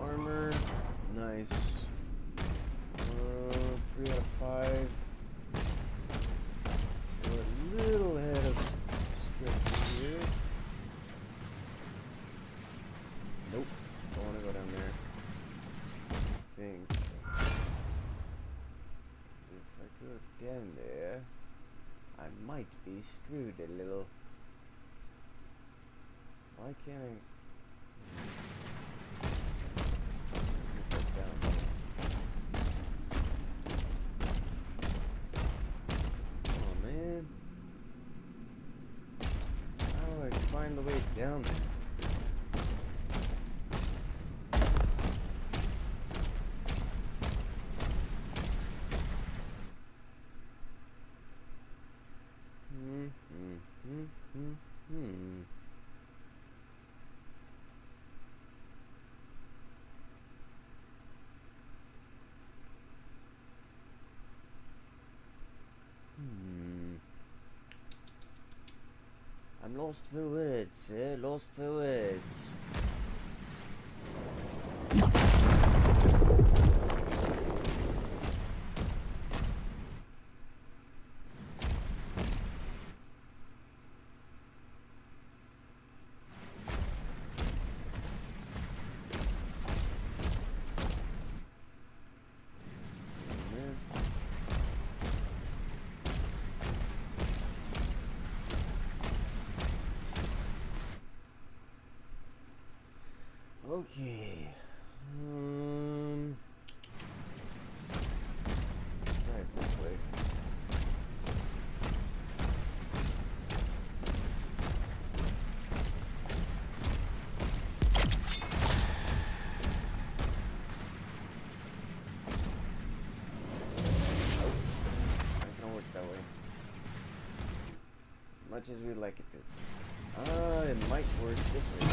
Armor, nice. 3 out of 5. So a little ahead of script here. Nope, don't want to go down there. I think. If I go down there, I might be screwed a little. Why can't I? Put that down there. find the way down there. I'm lost for words, lost for words. Okay. Right this way. Not gonna work that way. As much as we'd like it to. It might work this way.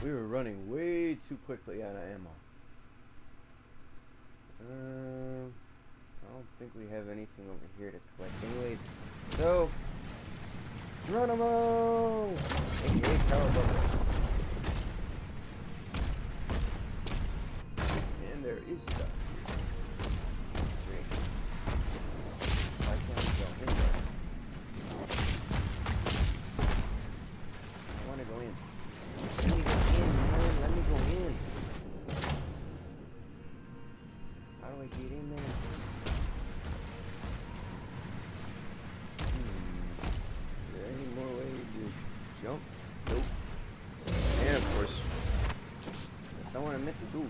We were running way too quickly out of ammo. I don't think we have anything over here to collect anyways. So, Geronimo! AKA Power Bubble. And there is stuff here. Great. Why can't we go in there? I want to go in. Let me go in, man. Let me go in. How do I get in there? Is there any more way to jump? Nope. And of course, that's not what I meant to do.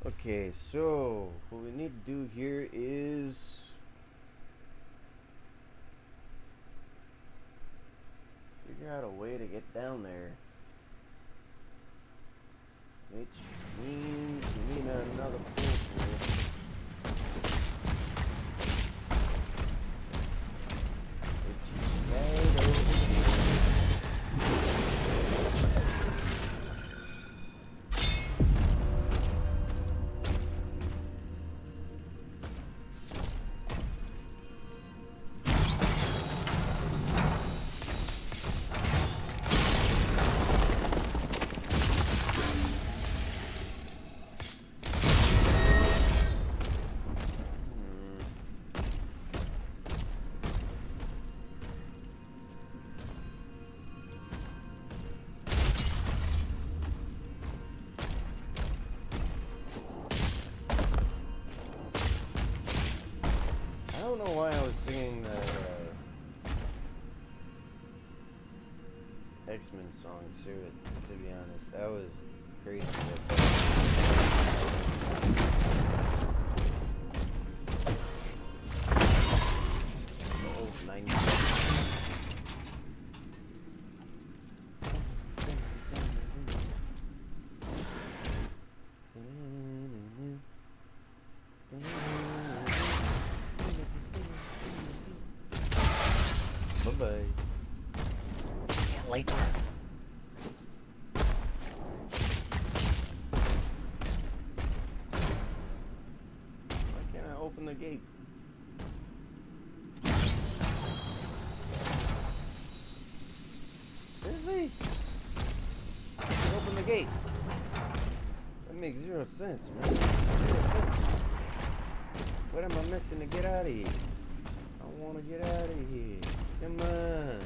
Okay, so what we need to do here is figure out a way to get down there, which means we need another portal. Which is right over here. I don't know why I was singing the X-Men song to be honest. That was crazy. Oh, 90. Bye-bye. See you later. Why can't I open the gate? Seriously? I can open the gate. That makes zero sense, man. Zero sense. What am I missing to get out of here? I want to get out of here. Come on.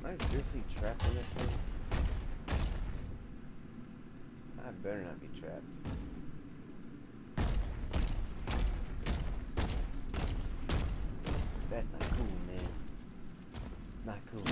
Am I seriously trapped in this thing? better not be trapped. That's not cool, man. Not cool.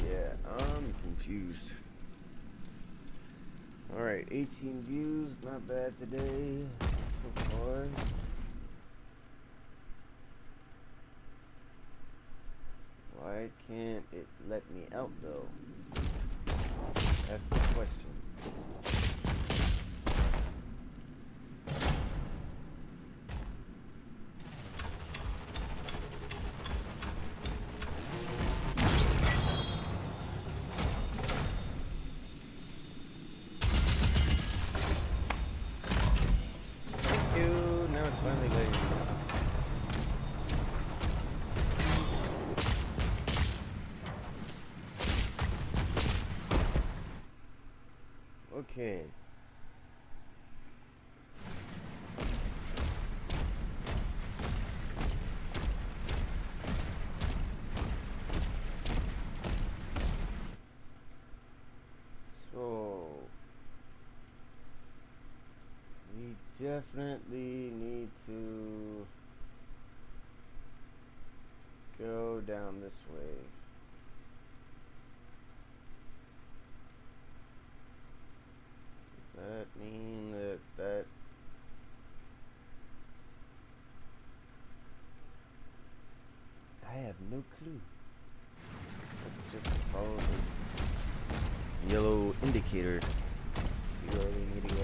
Yeah, I'm confused. Alright, 18 views, not bad today so far. Why can't it let me out though? That's the question. Okay. So we definitely need to go down this way. That mean that I have no clue. Let's just follow the yellow indicator. See where we need to go.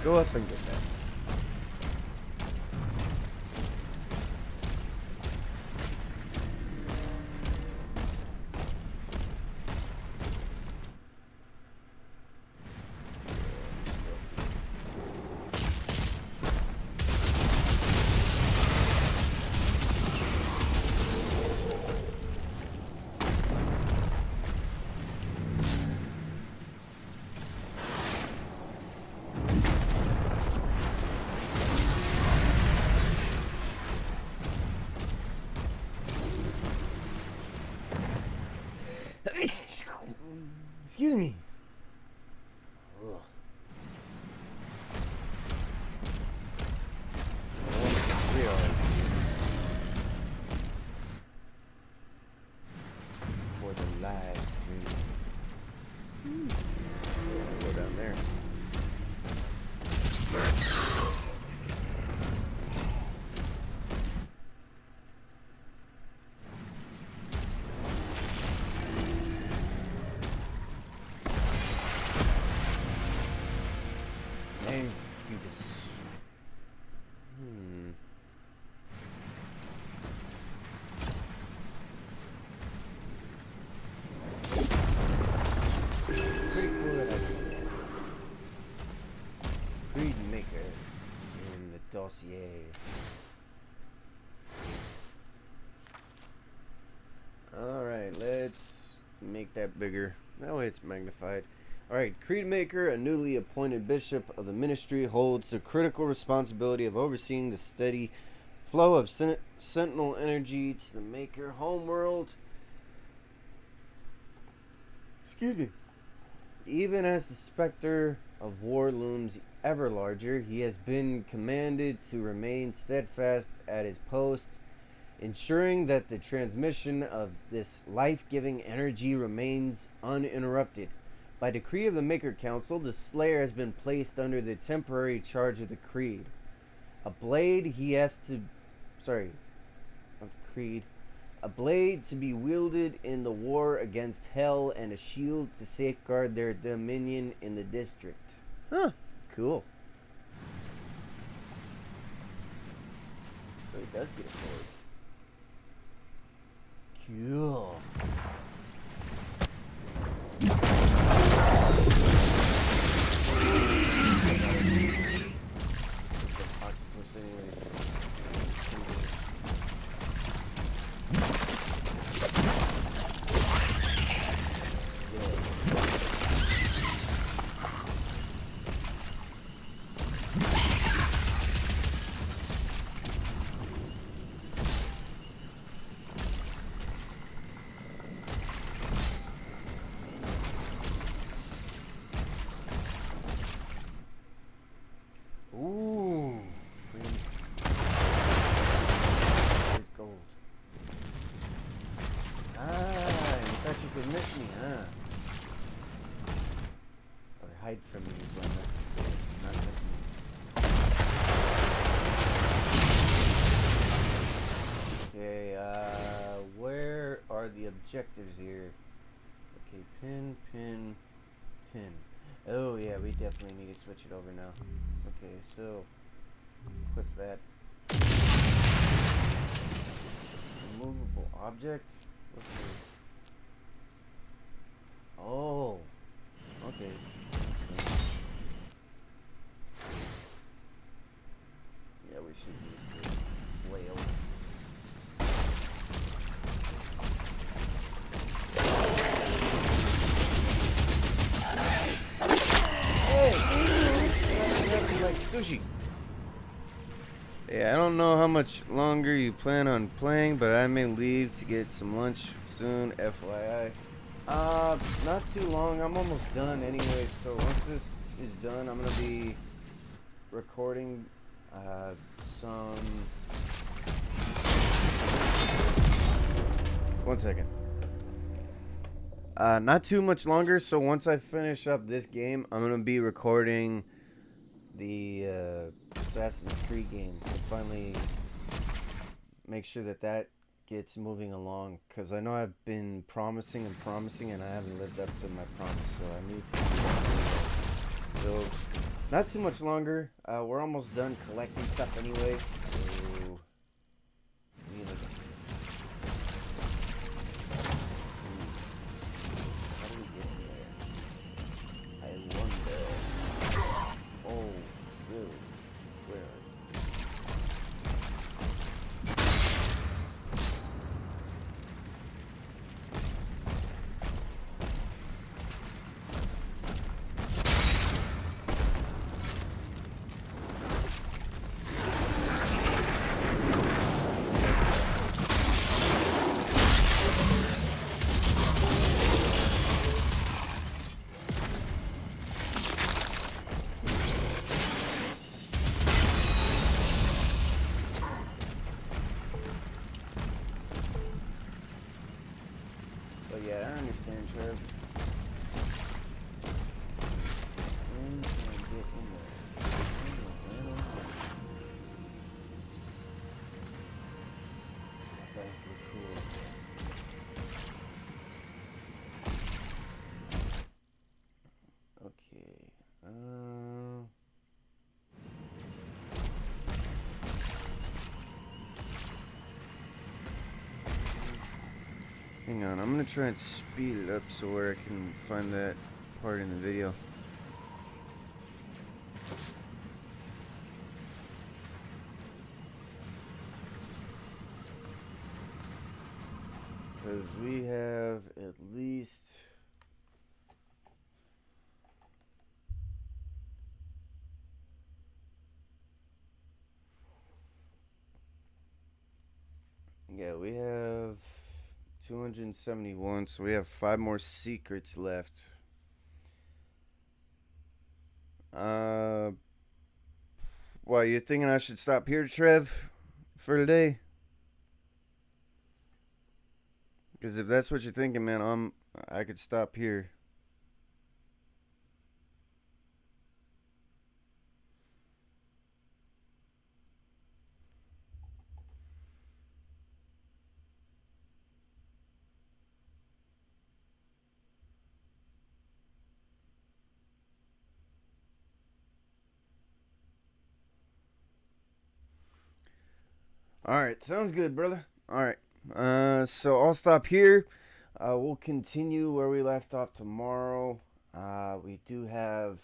Go up and get that. Excuse me. Ugh. For the live stream. Go down there. Dossier. Alright, let's make that bigger. That way it's magnified. Alright, Creedmaker, a newly appointed bishop of the ministry, holds the critical responsibility of overseeing the steady flow of Sentinel energy to the Maker homeworld. Excuse me. Even as the specter of war looms ever larger, he has been commanded to remain steadfast at his post, ensuring that the transmission of this life-giving energy remains uninterrupted. By decree of the Maker Council, the Slayer has been placed under the temporary charge of the Creed. A blade a blade to be wielded in the war against Hell, and a shield to safeguard their dominion in the district. Huh, cool. So he does get a sword. Cool. Ooh, gold. You thought you could miss me, huh? Or hide from me is what I meant to say, not miss me. Okay, where are the objectives here? Okay, pin. Oh yeah, we definitely need to switch it over now. Okay, so equip that. Removable object? What's this? Oh, okay. So, yeah, we should use the flail. Like sushi. Yeah, I don't know how much longer you plan on playing, but I may leave to get some lunch soon, FYI. Not too long. I'm almost done anyway, so once this is done, I'm gonna be recording some... One second. Not too much longer, so once I finish up this game, I'm gonna be recording the Assassin's Creed game to finally make sure that gets moving along, because I know I've been promising and I haven't lived up to my promise, so I need to. So not too much longer. We're almost done collecting stuff anyways, so we look at yeah, I understand, Trev. When can I get in there? That was cool. Okay. Hang on, I'm gonna try and speed it up so where I can find that part in the video. Because we have at least... Yeah, we have 271, so we have 5 more secrets left. Well, you thinking I should stop here, Trev, for today? Because if that's what you're thinking, man, I could stop here. Alright, sounds good, brother. Alright. So I'll stop here. We'll continue where we left off tomorrow. We do have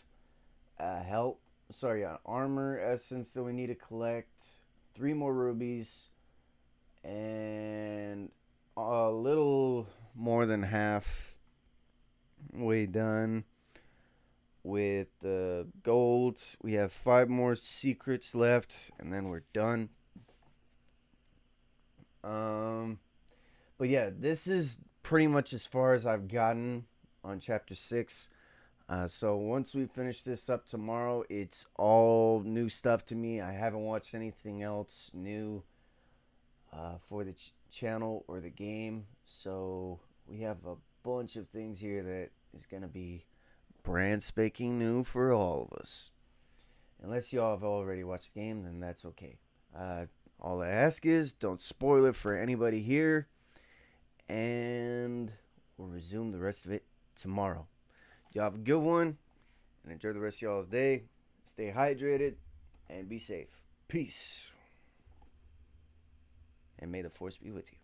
armor essence that we need to collect. 3 more rubies. And a little more than half way done with the gold. We have 5 more secrets left, and then we're done. But yeah, this is pretty much as far as I've gotten on chapter 6. So once we finish this up tomorrow, it's all new stuff to me. I haven't watched anything else new for the channel or the game. So we have a bunch of things here that is going to be brand spanking new for all of us. Unless y'all have already watched the game, then that's okay. All I ask is don't spoil it for anybody here. And we'll resume the rest of it tomorrow. Y'all have a good one. And enjoy the rest of y'all's day. Stay hydrated. And be safe. Peace. And may the force be with you.